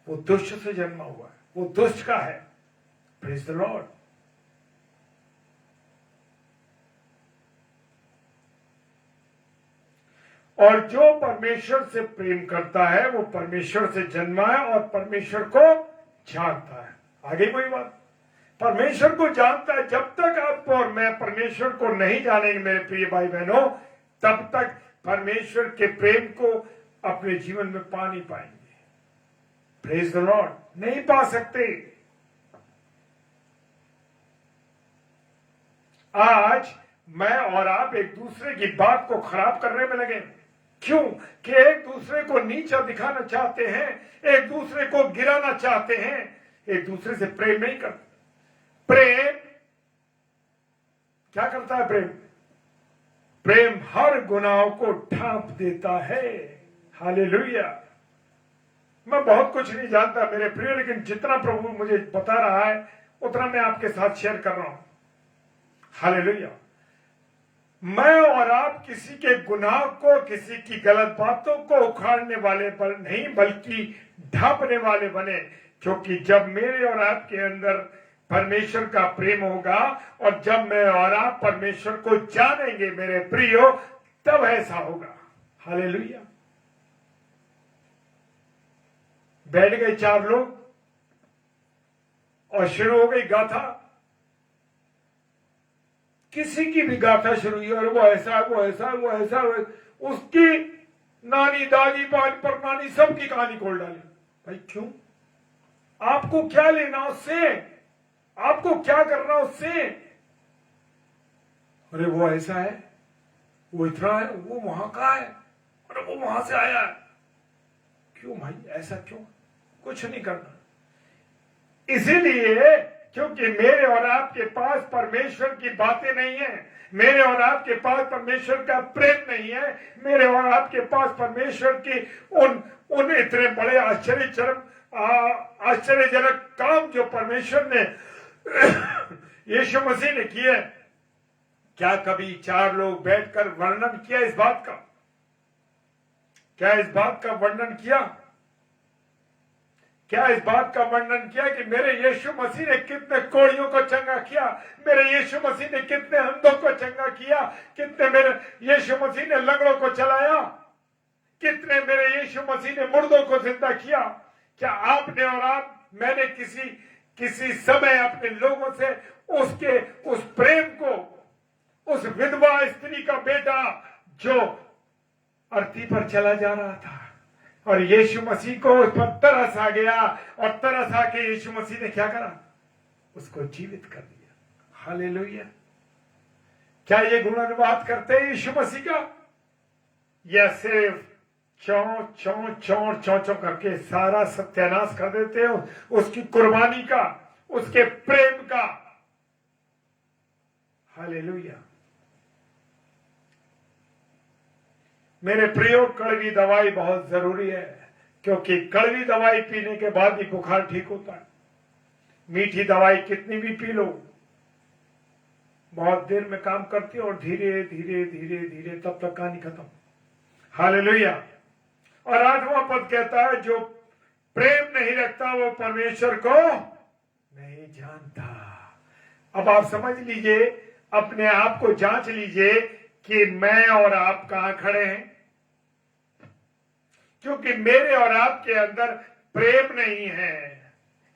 वो दुष्ट से जन्मा हुआ है, वो दुष्ट का है। Praise the Lord. और जो परमेश्वर से प्रेम करता है वो परमेश्वर से जन्मा है और परमेश्वर को जानता है। आगे कोई बात, परमेश्वर को जानता है। जब तक आप और मैं परमेश्वर को नहीं जानेंगे मेरे प्रिय भाई बहनों, तब तक परमेश्वर के प्रेम को अपने जीवन में पा नहीं पाएंगे। Praise the Lord. नहीं पा सकते। आज मैं और आप एक दूसरे की बात को खराब करने में लगे। क्यों? कि एक दूसरे को नीचा दिखाना चाहते हैं, एक दूसरे को गिराना चाहते हैं, एक दूसरे से प्रेम नहीं करते। प्रेम क्या करता है? प्रेम हर गुनाहों को ढांप देता है। हालेलुया। मैं बहुत कुछ नहीं जानता मेरे प्रिय, लेकिन जितना प्रभु मुझे बता रहा है उतना मैं आपके साथ शेयर कर रहा हूं। हालेलुया। मैं और आप किसी के गुनाह को, किसी की गलत बातों को उखाड़ने वाले पर नहीं, बल्कि ढांपने वाले बने। क्योंकि जब मेरे और आपके अंदर परमेश्वर का प्रेम होगा और जब मैं और आप परमेश्वर को जानेंगे मेरे प्रियो, तब ऐसा होगा। हालेलुया। बैठ गए 4 लोग और शुरू हो गई गाथा। किसी की भी गाथा शुरू हुई, और वो ऐसा, वो ऐसा, वो ऐसा, उसकी नानी, दादी, पर नानी, सबकी कहानी खोल डाली। भाई क्यों? आपको क्या लेना उससे? आपको क्या करना उससे? अरे वो ऐसा है, वो इतना है, वो वहां का है, अरे वो वहां से आया है। क्यों भाई? ऐसा क्यों? कुछ नहीं करना। इसीलिए क्योंकि मेरे और आपके पास परमेश्वर की बातें नहीं है, मेरे और आपके पास परमेश्वर का प्रेम नहीं है, मेरे और आपके पास परमेश्वर की उन इतने बड़े आश्चर्यजनक काम जो परमेश्वर ने यीशु मसीह ने किए, क्या कभी 4 लोग बैठकर वर्णन किया इस बात का? क्या इस बात का वर्णन किया? क्या इस बात का वर्णन किया कि मेरे यीशु मसीह ने कितने कोढ़ियों को चंगा किया, मेरे यीशु मसीह ने कितने अंधों को चंगा किया, कितने मेरे यीशु मसीह ने लंगड़ों को चलाया, कितने मेरे यीशु मसीह ने मुर्दों को जिंदा किया? क्या आपने और आप मैंने किसी समय अपने लोगों से उस प्रेम को, उस विधवा स्त्री का बेटा जो अर्थी पर चला जा रहा था और यीशु मसीह को उस पर तरस आ गया, और तरस आके यीशु मसीह ने क्या करा? उसको जीवित कर दिया। हालेलुया। क्या ये गुणानुवाद करते हैं यीशु मसीह का? या सिर्फ चौ करके सारा सत्यानाश कर देते हो उसकी कुर्बानी का, उसके प्रेम का? हालेलुया। मेरे प्रियो, कड़वी दवाई बहुत जरूरी है, क्योंकि कड़वी दवाई पीने के बाद ही बुखार ठीक होता है। मीठी दवाई कितनी भी पी लो बहुत देर में काम करती है, और धीरे धीरे धीरे धीरे तब तक कहानी खत्म। हालेलुया। और 8वां पद कहता है, जो प्रेम नहीं रखता वो परमेश्वर को नहीं जानता। अब आप समझ लीजिए, अपने आप को जांच लीजिए कि मैं और आप कहां खड़े हैं, क्योंकि मेरे और आपके अंदर प्रेम नहीं है,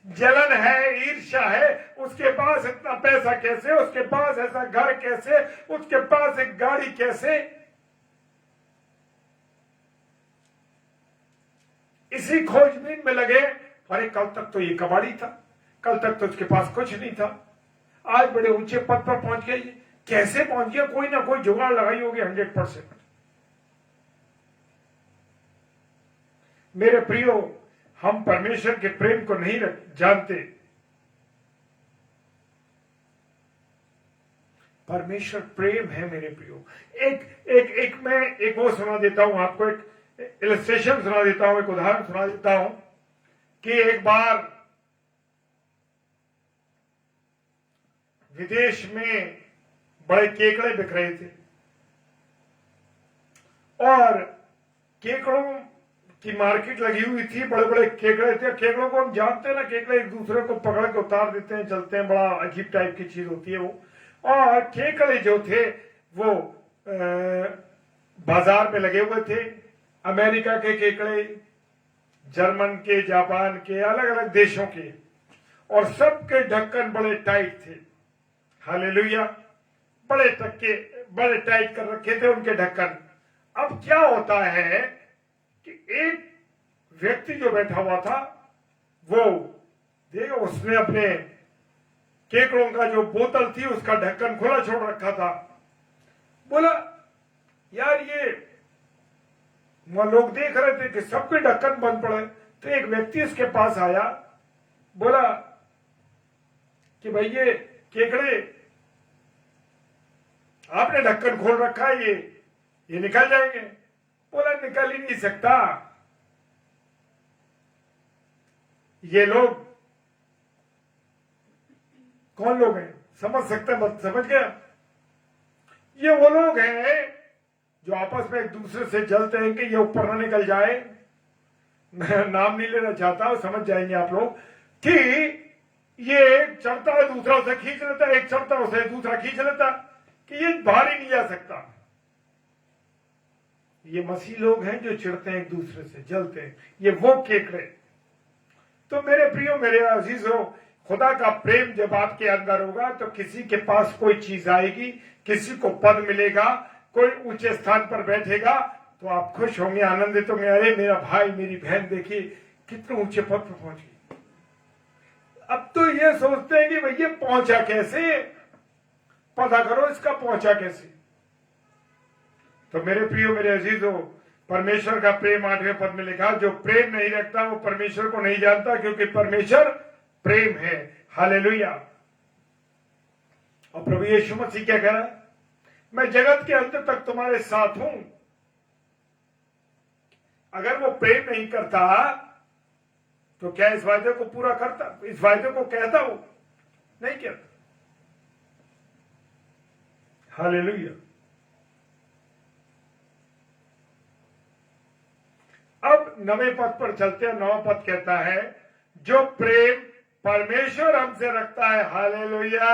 जलन है, ईर्ष्या है। उसके पास इतना पैसा कैसे, उसके पास ऐसा घर कैसे, उसके पास एक गाड़ी कैसे? इसी खोजबीन में लगे, अरे कल तक तो ये कबाड़ी था, कल तक तो उसके पास कुछ नहीं था, आज बड़े ऊंचे पद पर पहुंच गए। कैसे पहुंच गया? कोई ना कोई जुगाड़ लगाई होगी 100%। मेरे प्रियो, हम परमेश्वर के प्रेम को नहीं जानते। परमेश्वर प्रेम है मेरे प्रियो। मैं एक वो सुना देता हूं आपको, एक इलस्ट्रेशन सुना देता हूं, एक उदाहरण सुना देता हूं कि एक बार विदेश में बड़े केकड़े बिक रहे थे, और केकड़ों की मार्केट लगी हुई थी। बड़े बड़े केकड़े थे। केकड़ों को हम जानते हैं ना, केकड़े एक दूसरे को पकड़ के उतार देते हैं, चलते हैं, बड़ा अजीब टाइप की चीज होती है वो। और केकड़े जो थे वो बाजार में लगे हुए थे। अमेरिका के केकड़े, जर्मन के, जापान के, अलग अलग देशों के, और सबके ढक्कन बड़े टाइट थे। हालेलुया। बड़े टाइट कर रखे थे उनके ढक्कन। अब क्या होता है कि एक व्यक्ति जो बैठा हुआ था, वो देखो, उसने अपने केकड़ों का जो बोतल थी उसका ढक्कन खुला छोड़ रखा था। बोला, यार ये वहां लोग देख रहे थे कि सबके ढक्कन बंद पड़े। तो एक व्यक्ति उसके पास आया, बोला कि भाई ये केकड़े आपने ढक्कन खोल रखा है, ये निकल जाएंगे। बोला, निकल ही नहीं सकता। ये लोग कौन लोग हैं? समझ सकते हैं? समझ गया? ये वो लोग हैं जो आपस में एक दूसरे से जलते हैं कि ये ऊपर ना निकल जाए। मैं नाम नहीं लेना चाहता, समझ जाएंगे आप लोग कि ये एक चढ़ता है, दूसरा उसे खींच लेता है, एक चढ़ता है उसे दूसरा खींच लेता, कि ये बाहर ही नहीं जा सकता। ये मसीह लोग हैं जो चिढ़ते हैं, एक दूसरे से जलते हैं, ये वो केकड़े। तो मेरे प्रियो, मेरे अजीजों, खुदा का प्रेम जब आपके अंदर होगा तो किसी के पास कोई चीज आएगी, किसी को पद मिलेगा, कोई ऊंचे स्थान पर बैठेगा, तो आप खुश होंगे, आनंदित होंगे। अरे मेरा भाई, मेरी बहन देखिए कितने ऊंचे पद पर पहुंच गई। अब तो ये सोचते हैं कि भाई ये पहुंचा कैसे, पता करो इसका पहुंचा कैसे। तो मेरे प्रियो, मेरे अजीजों, परमेश्वर का प्रेम 8वें पद में लिखा, जो प्रेम नहीं रखता वो परमेश्वर को नहीं जानता, क्योंकि परमेश्वर प्रेम है। हालेलुया। और प्रभु यीशु मसीह क्या कह रहा है? मैं जगत के अंत तक तुम्हारे साथ हूं। अगर वो प्रेम नहीं करता तो क्या इस वायदे को पूरा करता? इस वायदे को कहता? वो नहीं कहता। हालेलुया। अब नवे पद पर चलते हैं। नवा पद कहता है, जो प्रेम परमेश्वर हमसे रखता है। हालेलुया।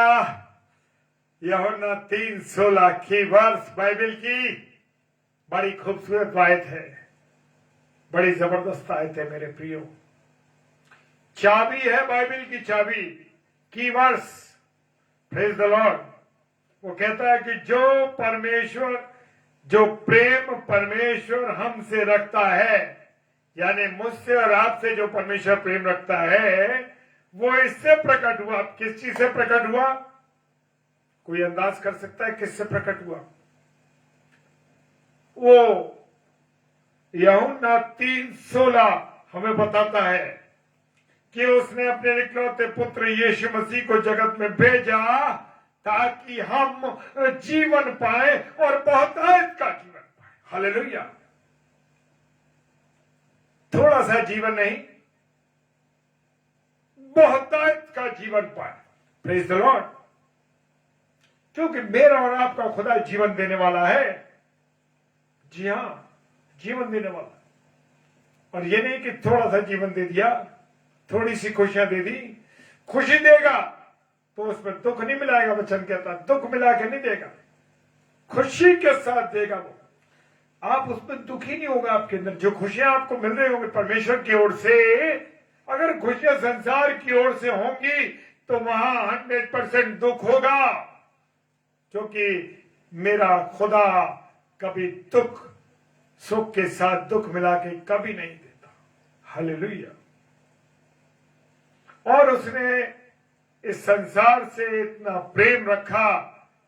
यूहन्ना 3:16 की वर्ष बाइबल की बड़ी खूबसूरत आयत है, बड़ी जबरदस्त आयत है मेरे प्रियो। चाबी है बाइबल की, चाबी की वर्ष। Praise the Lord. वो कहता है कि जो प्रेम परमेश्वर हमसे रखता है, यानी मुझसे और आपसे जो परमेश्वर प्रेम रखता है, वो इससे प्रकट हुआ। किस चीज से प्रकट हुआ? कोई अंदाज कर सकता है किससे प्रकट हुआ? वो यूहन्ना 3:16 हमें बताता है कि उसने अपने इकलौते पुत्र यीशु मसीह को जगत में भेजा ताकि हम जीवन पाए और बहुतायत का जीवन पाए। हालेलुया। थोड़ा सा जीवन नहीं, बहुतायत का जीवन पाए। Praise the Lord. क्योंकि मेरा और आपका खुदा जीवन देने वाला है। जी हां, जीवन देने वाला। और ये नहीं कि थोड़ा सा जीवन दे दिया, थोड़ी सी खुशियां दे दी। खुशी देगा तो उसमें दुख नहीं मिलाएगा। वचन कहता दुख मिला के नहीं देगा, खुशी के साथ देगा वो। आप उसमें दुखी नहीं होगा। आपके अंदर जो खुशियां आपको मिल रही होंगी परमेश्वर की ओर से, अगर खुशियां संसार की ओर से होंगी तो वहां 100% दुख होगा। क्योंकि मेरा खुदा कभी दुख सुख के साथ दुख मिला के कभी नहीं देता। हालेलुया। और उसने इस संसार से इतना प्रेम रखा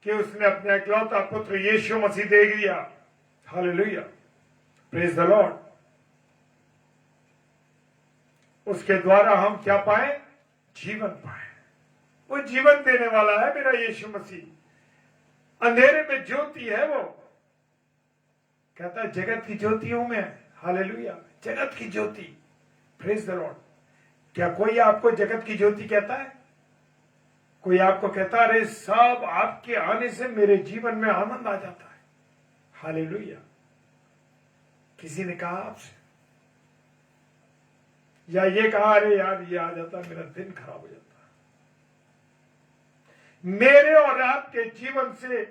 कि उसने अपने इकलौता पुत्र यीशु मसीह दे दिया। हालेलुया। Praise the Lord. उसके द्वारा हम क्या पाए? जीवन पाए। वो जीवन देने वाला है मेरा यीशु मसीह। अंधेरे में ज्योति है वो। कहता है जगत की ज्योति हूं मैं। हालेलुया। जगत की ज्योति। Praise the Lord. क्या कोई आपको जगत की ज्योति कहता है? कोई आपको कहता है, अरे सब आपके आने से मेरे जीवन में आनंद आ जाता है। हालेलुया। किसी ने कहा आपसे, या ये कहा, अरे यार ये आ जाता मेरा दिन खराब हो जाता। मेरे और आपके जीवन से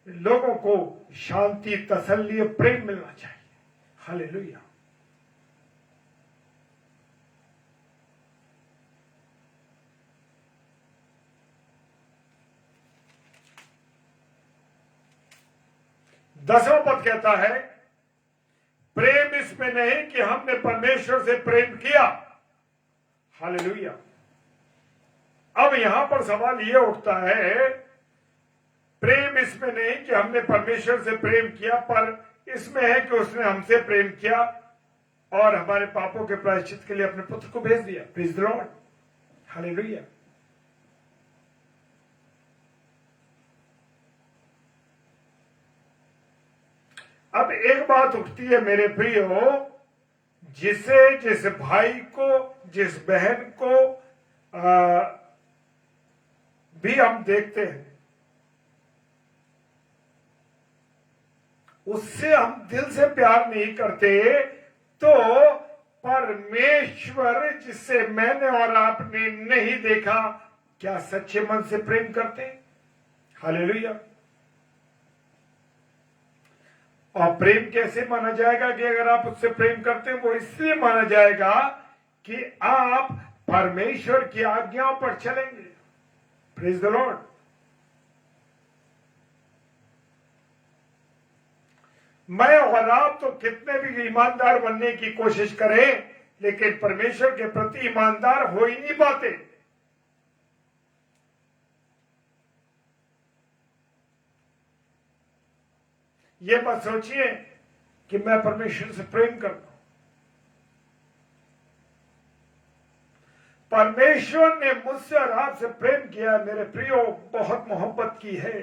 लोगों को शांति, तसल्ली, प्रेम मिलना चाहिए। हालेलुया। दसवां पद कहता है, प्रेम इसमें नहीं कि हमने परमेश्वर से प्रेम किया। हालेलुया। अब यहां पर सवाल यह उठता है, प्रेम इसमें नहीं कि हमने परमेश्वर से प्रेम किया, पर इसमें है कि उसने हमसे प्रेम किया और हमारे पापों के प्रायश्चित के लिए अपने पुत्र को भेज दिया। Praise the lord. हालेलुया। अब एक बात उठती है मेरे प्रियो, जिस भाई को, जिस बहन को भी हम देखते हैं, उससे हम दिल से प्यार नहीं करते, तो परमेश्वर जिससे मैंने और आपने नहीं देखा, क्या सच्चे मन से प्रेम करते हैं? हालेलुया। और प्रेम कैसे माना जाएगा कि अगर आप उससे प्रेम करते हैं? वो इसलिए माना जाएगा कि आप परमेश्वर की आज्ञाओं पर चलेंगे। Praise the Lord. मैं और आप तो कितने भी ईमानदार बनने की कोशिश करें, लेकिन परमेश्वर के प्रति ईमानदार हो ही नहीं पाते। ये मत सोचिए कि मैं परमेश्वर से प्रेम करता हूं। परमेश्वर ने मुझसे और आपसे प्रेम किया मेरे प्रियो, बहुत मोहब्बत की है।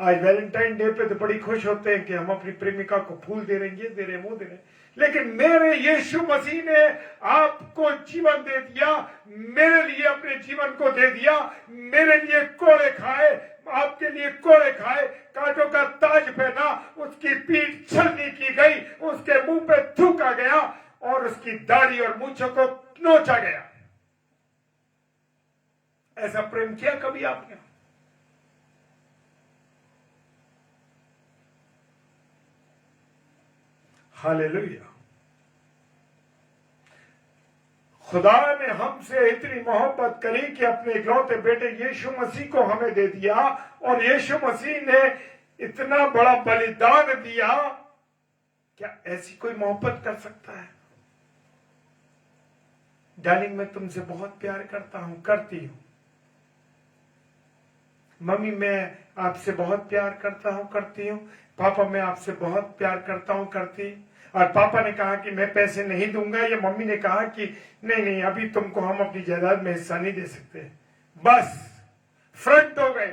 आज वैलेंटाइन डे पे तो बड़ी खुश होते हैं कि हम अपनी प्रेमिका को फूल दे रहे हैं, ये दे रहे हैं, वो दे रहे हैं, लेकिन मेरे यीशु मसीह ने आपको जीवन दे दिया, मेरे लिए अपने जीवन को दे दिया, मेरे लिए कोड़े खाए, आपके लिए कोड़े खाए, कांटों का ताज पहना, उसकी पीठ छलनी की गई, उसके मुंह पे थूका गया और उसकी दाढ़ी और मूंछों को नोचा गया। ऐसा प्रेम किया कभी आपने? हालेलुया। खुदा ने हमसे इतनी मोहब्बत करी कि अपने इकलौते बेटे यीशु मसीह को हमें दे दिया, और यीशु मसीह ने इतना बड़ा बलिदान दिया। क्या ऐसी कोई मोहब्बत कर सकता है? डार्लिंग, मैं तुमसे बहुत प्यार करता हूं, करती हूं। मम्मी, मैं आपसे बहुत प्यार करता हूं, करती हूं। पापा, मैं आपसे बहुत प्यार करता हूं, करती। और पापा ने कहा कि मैं पैसे नहीं दूंगा, या मम्मी ने कहा कि नहीं नहीं, अभी तुमको हम अपनी जायदाद में हिस्सा नहीं दे सकते। बस फ्रंट हो गए।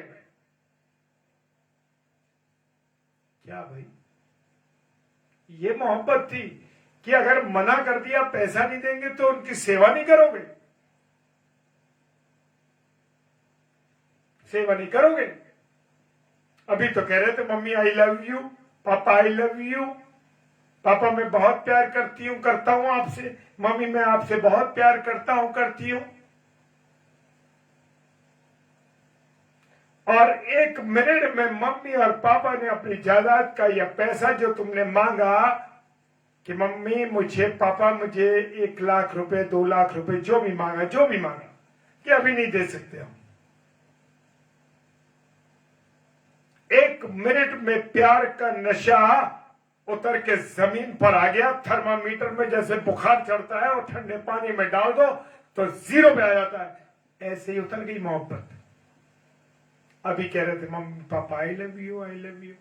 क्या भाई, ये मोहब्बत थी कि अगर मना कर दिया पैसा नहीं देंगे तो उनकी सेवा नहीं करोगे? सेवा नहीं करोगे? अभी तो कह रहे थे मम्मी आई लव यू, पापा आई लव यू, पापा मैं बहुत प्यार करती हूं, करता हूं आपसे, मम्मी मैं आपसे बहुत प्यार करता हूं, करती हूं। और एक मिनट में मम्मी और पापा ने अपनी जायदाद का यह पैसा जो तुमने मांगा कि मम्मी मुझे, पापा मुझे 1 लाख रुपए, 2 लाख रुपए, जो भी मांगा कि अभी नहीं दे सकते हम। 1 मिनट में प्यार का नशा उतर के जमीन पर आ गया। थर्मामीटर में जैसे बुखार चढ़ता है और ठंडे पानी में डाल दो तो 0 पे आ जाता है, ऐसे ही उतर गई मोहब्बत। अभी कह रहे थे mummy papa I love you, I love you.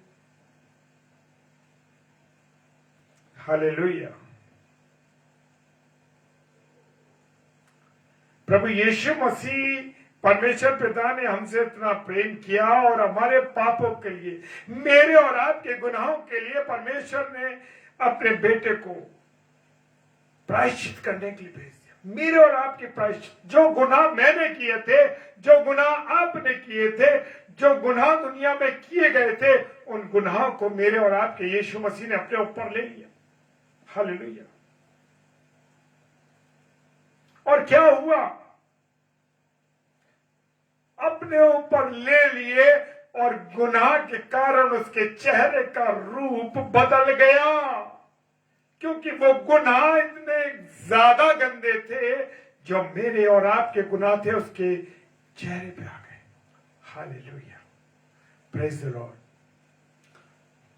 Hallelujah. प्रभु यीशु मसीह, परमेश्वर पिता ने हमसे इतना प्रेम किया और हमारे पापों के लिए, मेरे और आपके गुनाहों के लिए परमेश्वर ने अपने बेटे को प्रायश्चित करने के लिए भेज दिया। मेरे और आपके प्रायश्चित, जो गुनाह मैंने किए थे, जो गुनाह आपने किए थे, जो गुनाह दुनिया में किए गए थे, उन गुनाहों को मेरे और आपके यीशु मसीह ने अपने ऊपर ले लिया। हालेलुया। और क्या हुआ? अपने ऊपर ले लिए और गुनाह के कारण उसके चेहरे का रूप बदल गया, क्योंकि वो गुनाह इतने ज्यादा गंदे थे जो मेरे और आपके गुनाह थे उसके चेहरे पे आ गए। Hallelujah, praise the Lord.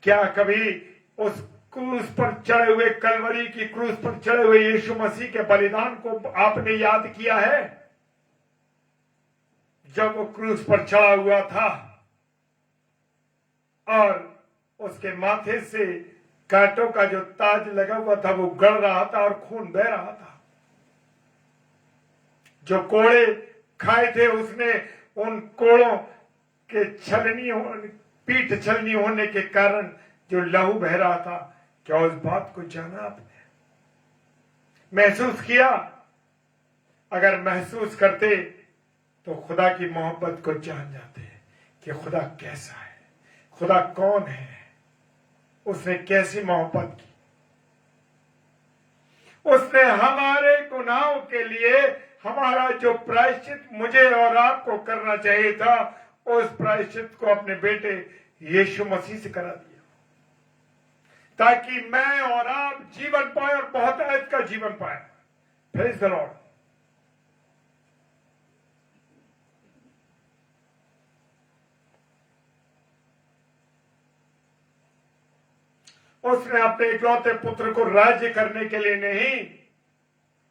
क्या कभी उस क्रूस पर चढ़े हुए, कलवरी की क्रूस पर चढ़े हुए यीशु मसीह के बलिदान को आपने याद किया है? जब वो क्रूस पर चढ़ा हुआ था और उसके माथे से कांटों का जो ताज लगा हुआ था वो गड़ रहा था और खून बह रहा था। जो कोड़े खाए थे उसने उन कोड़ों के पीठ छलनी होने के कारण जो लहू बह रहा था, क्या उस बात को जाना आपने? महसूस किया? अगर महसूस करते तो खुदा की मोहब्बत को जान जाते कि खुदा कैसा है, खुदा कौन है, उसने कैसी मोहब्बत की। उसने हमारे गुनाहों के लिए हमारा जो प्रायश्चित मुझे और आपको करना चाहिए था, उस प्रायश्चित को अपने बेटे यीशु मसीह से करा दिया, ताकि मैं और आप जीवन पाए और बहुतायत का जीवन पाए। Praise the Lord. उसने अपने इकलौते पुत्र को राज्य करने के लिए नहीं,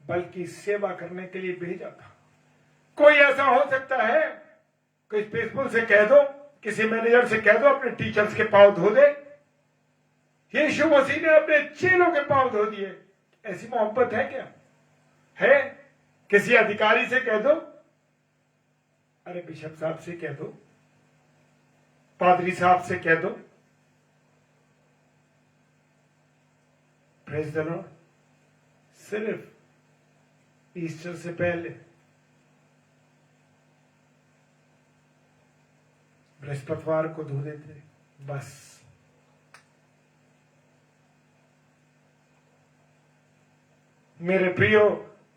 बल्कि सेवा करने के लिए भेजा था। कोई ऐसा हो सकता है कि प्रिंसिपल से कह दो, किसी मैनेजर से कह दो अपने टीचर्स के पांव धो दे? यीशु मसीह ने अपने चेलों के पांव धो दिए। ऐसी मोहब्बत है क्या? है? किसी अधिकारी से कह दो, अरे बिशप साहब से कह दो, पादरी साहब से कह दो। Praise the Lord. सिर्फ ईस्टर से पहले बृहस्पतिवार को धो देते, बस। मेरे प्रियो,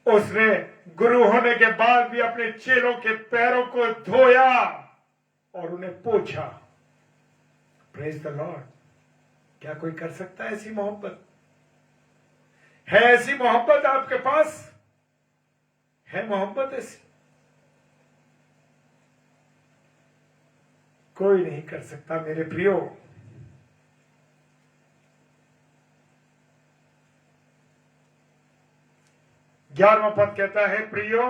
उसने गुरु होने के बाद भी अपने चेलों के पैरों को धोया और उन्हें पोंछा। Praise the Lord. क्या कोई कर सकता है ऐसी मोहब्बत? है ऐसी मोहब्बत आपके पास? है मोहब्बत ऐसी? कोई नहीं कर सकता मेरे प्रियो। ग्यारहवां पद कहता है, प्रियो,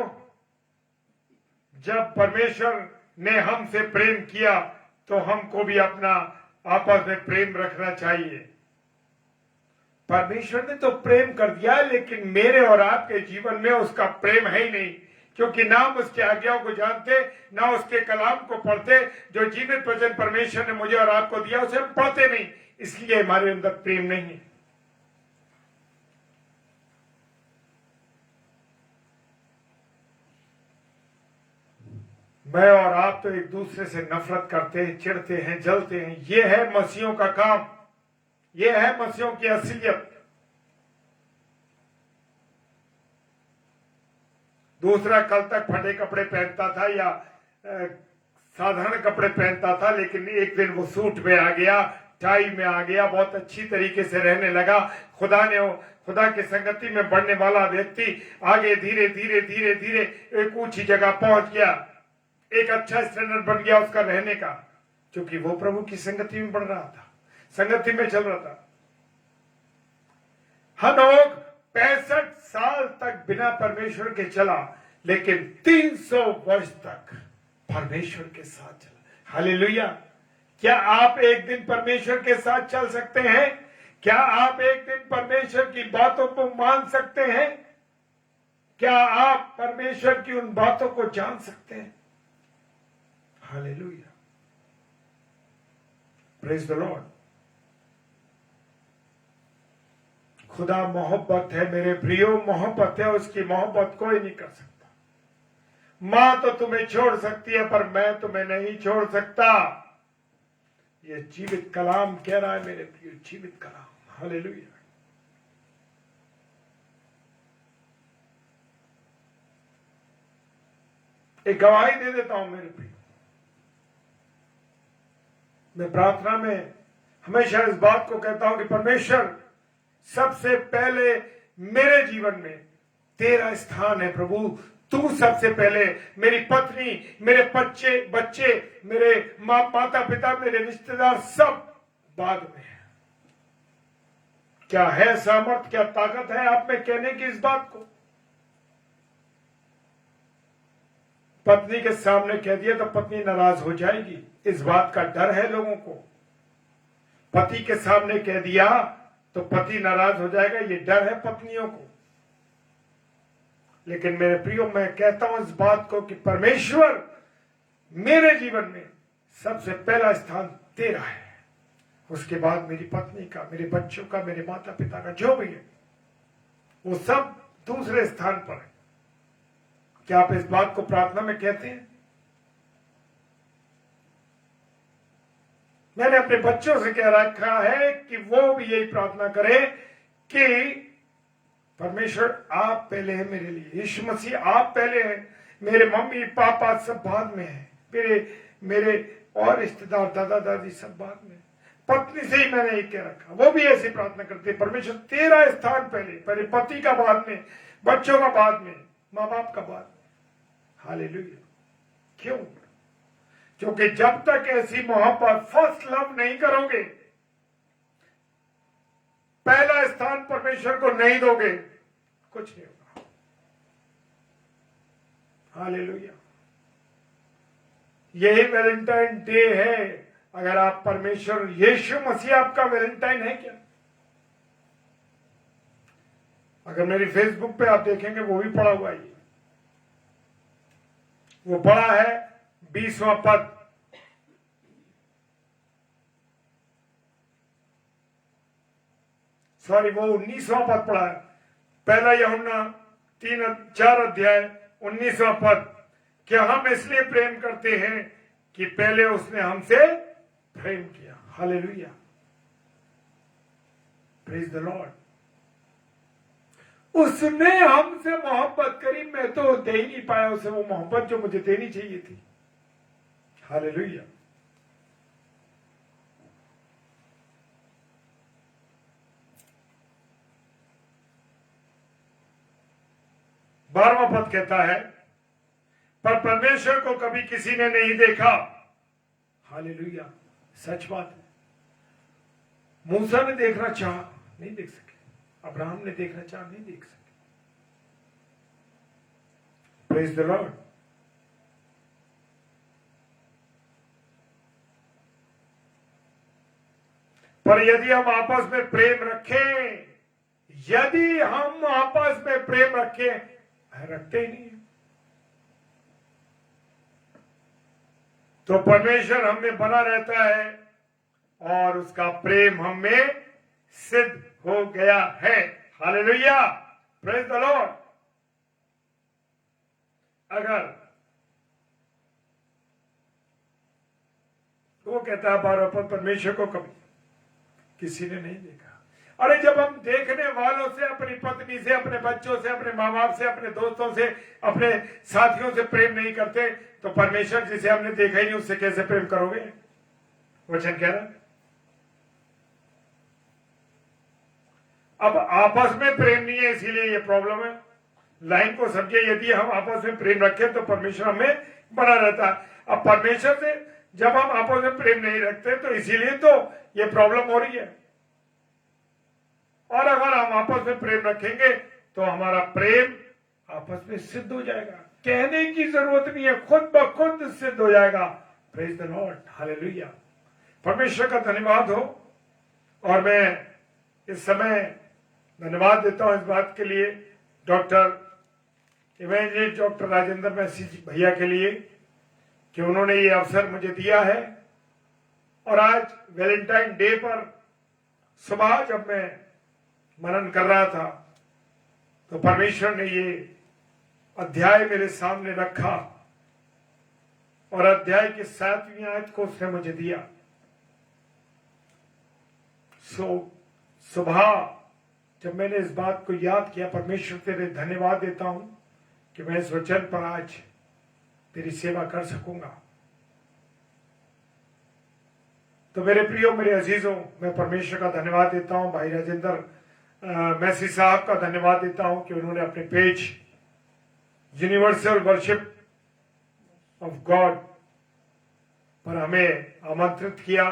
जब परमेश्वर ने हमसे प्रेम किया तो हमको भी अपना आपस में प्रेम रखना चाहिए। परमेश्वर ने तो प्रेम कर दिया, लेकिन मेरे और आपके जीवन में उसका प्रेम है ही नहीं, क्योंकि ना हम उसकी आज्ञाओं को जानते, ना उसके कलाम को पढ़ते। जो जीवित वचन परमेश्वर ने मुझे और आपको दिया उसे हम पढ़ते नहीं, इसलिए हमारे अंदर प्रेम नहीं है। मैं और आप तो एक दूसरे से नफरत करते हैं, चिढ़ते हैं, जलते हैं। यह है मसीहों का काम, यह है मसीहों की असलियत। दूसरा कल तक फटे कपड़े पहनता था या साधारण कपड़े पहनता था, लेकिन एक दिन वो सूट में आ गया, टाई में आ गया, बहुत अच्छी तरीके से रहने लगा। खुदा की संगति में बढ़ने वाला व्यक्ति आगे धीरे धीरे धीरे धीरे एक ऊंची जगह पहुंच गया, एक अच्छा स्टैंडर्ड बन गया उसका रहने का, क्योंकि वो प्रभु की संगति में बढ़ रहा था, संगति में चल रहा था। हनोक 65 साल तक बिना परमेश्वर के चला, लेकिन 300 वर्ष तक परमेश्वर के साथ चला। हालेलुया। क्या आप एक दिन परमेश्वर के साथ चल सकते हैं? क्या आप एक दिन परमेश्वर की बातों को मान सकते हैं? क्या आप परमेश्वर की उन बातों को जान सकते हैं? हालेलुया। Praise the Lord. खुदा मोहब्बत है मेरे प्रियो, मोहब्बत है, उसकी मोहब्बत कोई नहीं कर सकता। मां तो तुम्हें छोड़ सकती है, पर मैं तुम्हें नहीं छोड़ सकता। ये जीवित कलाम कह रहा है मेरे प्रियो, जीवित कलाम। हालेलुया। एक गवाही दे देता हूं मेरे प्रियो। मैं प्रार्थना में हमेशा इस बात को कहता हूं कि परमेश्वर, सबसे पहले मेरे जीवन में तेरा स्थान है प्रभु। तू सबसे पहले, मेरी पत्नी, मेरे बच्चे, मेरे माता पिता, मेरे रिश्तेदार, सब बाद में है। क्या है सामर्थ, क्या ताकत है आप में कहने की इस बात को? पत्नी के सामने कह दिया तो पत्नी नाराज हो जाएगी, इस बात का डर है लोगों को। पति के सामने कह दिया तो पति नाराज हो जाएगा, ये डर है पत्नियों को। लेकिन मेरे प्रियो, मैं कहता हूं इस बात को कि परमेश्वर, मेरे जीवन में सबसे पहला स्थान तेरा है, उसके बाद मेरी पत्नी का, मेरे बच्चों का, मेरे माता पिता का, जो भी है वो सब दूसरे स्थान पर है। क्या आप इस बात को प्रार्थना में कहते हैं? मैंने अपने बच्चों से कह रखा है कि वो भी यही प्रार्थना करें कि परमेश्वर आप पहले हैं मेरे लिए, यीशु मसीह आप पहले हैं, मेरे मम्मी पापा सब बाद में है, मेरे और रिश्तेदार दादा दादी सब बाद में। पत्नी से ही मैंने एक कह रखा, वो भी ऐसी प्रार्थना करते, परमेश्वर तेरा स्थान पहले पति का बाद में, बच्चों का बाद में, माँ बाप का बाद में। हालेलुया। क्यों? क्योंकि जब तक ऐसी मोहब्बत, फर्स्ट लव नहीं करोगे, पहला स्थान परमेश्वर को नहीं दोगे, कुछ नहीं होगा। हालेलुया। यही वैलेंटाइन डे है। अगर आप परमेश्वर, यीशु मसीह आपका वैलेंटाइन है क्या? अगर मेरी फेसबुक पे आप देखेंगे वो भी पड़ा हुआ है। वो बड़ा है 20वां पद। सॉरी, वो 19वां पद पढ़ा है। पहला यूहन्ना 3-4 अध्याय 19वां पद। क्या हम इसलिए प्रेम करते हैं कि पहले उसने हमसे प्रेम किया। Hallelujah, praise the Lord. उसने हमसे मोहब्बत करी, मैं तो दे ही नहीं पाया उसे वो मोहब्बत जो मुझे देनी चाहिए थी। हालेलुया। बारहवां पद कहता है, पर परमेश्वर को कभी किसी ने नहीं देखा। हालेलुया, सच बात है। मूसा ने देखना चाहा, नहीं देख सके। अब्राहम ने देखना चाहा, नहीं देख सके। Praise the Lord. पर यदि हम आपस में प्रेम रखें, यदि हम आपस में प्रेम रखें, रखते ही नहीं, तो परमेश्वर हम में बना रहता है और उसका प्रेम हम में सिद्ध हो गया है। Hallelujah, praise the Lord. अगर वो कहता है 12 पद, परमेश्वर को कभी किसी ने नहीं देखा। अरे जब हम देखने वालों से, अपनी पत्नी से, अपने बच्चों से, अपने माँ बाप से, अपने दोस्तों से, अपने साथियों से प्रेम नहीं करते, तो परमेश्वर जिसे हमने देखा ही नहीं उससे कैसे प्रेम करोगे? वचन कह रहा है। अब आपस में प्रेम नहीं है, इसीलिए ये प्रॉब्लम है। लाइन को समझे, यदि हम आपस में प्रेम रखें तो परमेश्वर हमें बना रहता है। अब परमेश्वर से जब हम आपस में प्रेम नहीं रखते तो इसीलिए तो ये प्रॉब्लम हो रही है। और अगर हम आपस में प्रेम रखेंगे तो हमारा प्रेम आपस में सिद्ध हो जाएगा। कहने की जरूरत नहीं है, खुद ब खुद सिद्ध हो जाएगा। Praise the lord, hallelujah. परमेश्वर का धन्यवाद हो। और मैं इस समय धन्यवाद देता हूं इस बात के लिए doctor evangelist doctor Rajendra Massey भैया के लिए कि उन्होंने ये अवसर मुझे दिया है। और आज वैलेंटाइन डे पर सुबह जब मैं मनन कर रहा था तो परमेश्वर ने ये अध्याय मेरे सामने रखा और अध्याय की 7वीं आयत को उसने मुझे दिया। सुबह जब मैंने इस बात को याद किया, परमेश्वर तेरे धन्यवाद देता हूं कि मैं इस वचन पर आज तेरी सेवा कर सकूंगा। तो मेरे प्रियो, मेरे अजीजों, मैं परमेश्वर का धन्यवाद देता हूं। भाई राजेंद्र मैसी साहब का धन्यवाद देता हूं कि उन्होंने अपने page universal worship of God पर हमें आमंत्रित किया।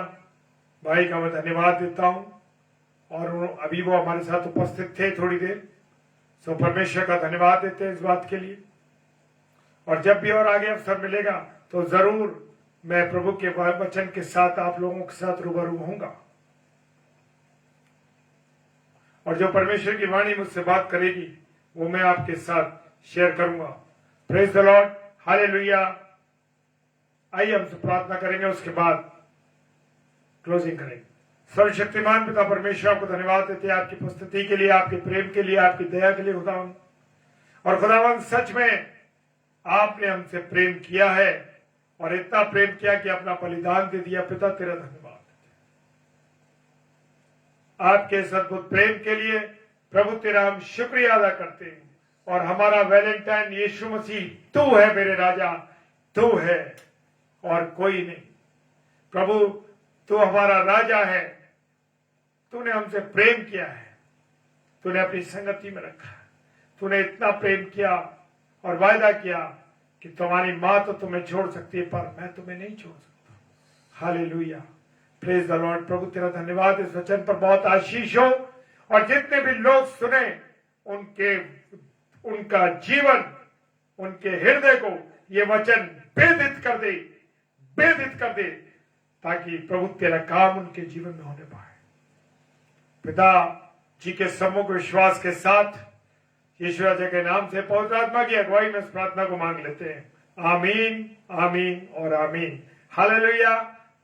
भाई का मैं धन्यवाद देता हूं। और अभी वो हमारे साथ उपस्थित थे थोड़ी देर, सो परमेश्वर का धन्यवाद देते हैं इस बात के लिए। और जब भी और आगे अवसर मिलेगा तो जरूर मैं प्रभु के वचन के साथ आप लोगों के साथ रूबरू होऊंगा। और जो परमेश्वर की वाणी मुझसे बात करेगी वो मैं आपके साथ शेयर करूंगा। Praise the lord, hallelujah. आइए हम प्रार्थना करेंगे, उसके बाद क्लोजिंग करेंगे। सर्वशक्तिमान पिता परमेश्वर, आपको धन्यवाद देते हैं आपकी उपस्थिति के लिए, आपके प्रेम के लिए, आपकी दया के लिए खुदावन। और खुदावन, सच में आपने हमसे प्रेम किया है और इतना प्रेम किया कि अपना बलिदान दे दिया। पिता तेरा धन्यवाद आपके इस अद्भुत प्रेम के लिए। प्रभु तेरा हम शुक्रिया अदा करते हैं। और हमारा वैलेंटाइन यीशु मसीह, तू है मेरे राजा, तू है और कोई नहीं। प्रभु तू हमारा राजा है, तूने हमसे प्रेम किया है, तूने अपनी संगति में रखा है। तूने इतना प्रेम किया और वायदा किया कि तुम्हारी मां तो तुम्हें छोड़ सकती है पर मैं तुम्हें नहीं छोड़ सकता। Hallelujah, praise the lord. प्रभु तेरा धन्यवाद, इस वचन पर बहुत आशीष हो और जितने भी लोग सुने उनका जीवन, उनके हृदय को ये वचन भेदित कर दे, भेदित कर दे, ताकि प्रभु तेरा काम उनके जीवन में होने पाए। पिता जी के सम्मुख विश्वास के साथ यीशु राजा के नाम से पवित्र आत्मा की अगुवाई में इस प्रार्थना को मांग लेते हैं। आमीन, आमीन और आमीन। Hallelujah,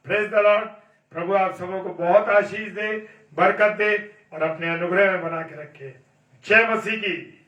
praise the lord. प्रभु आप सबों को बहुत आशीष दे, बरकत दे और अपने अनुग्रह में बना के रखे। जय मसीह की।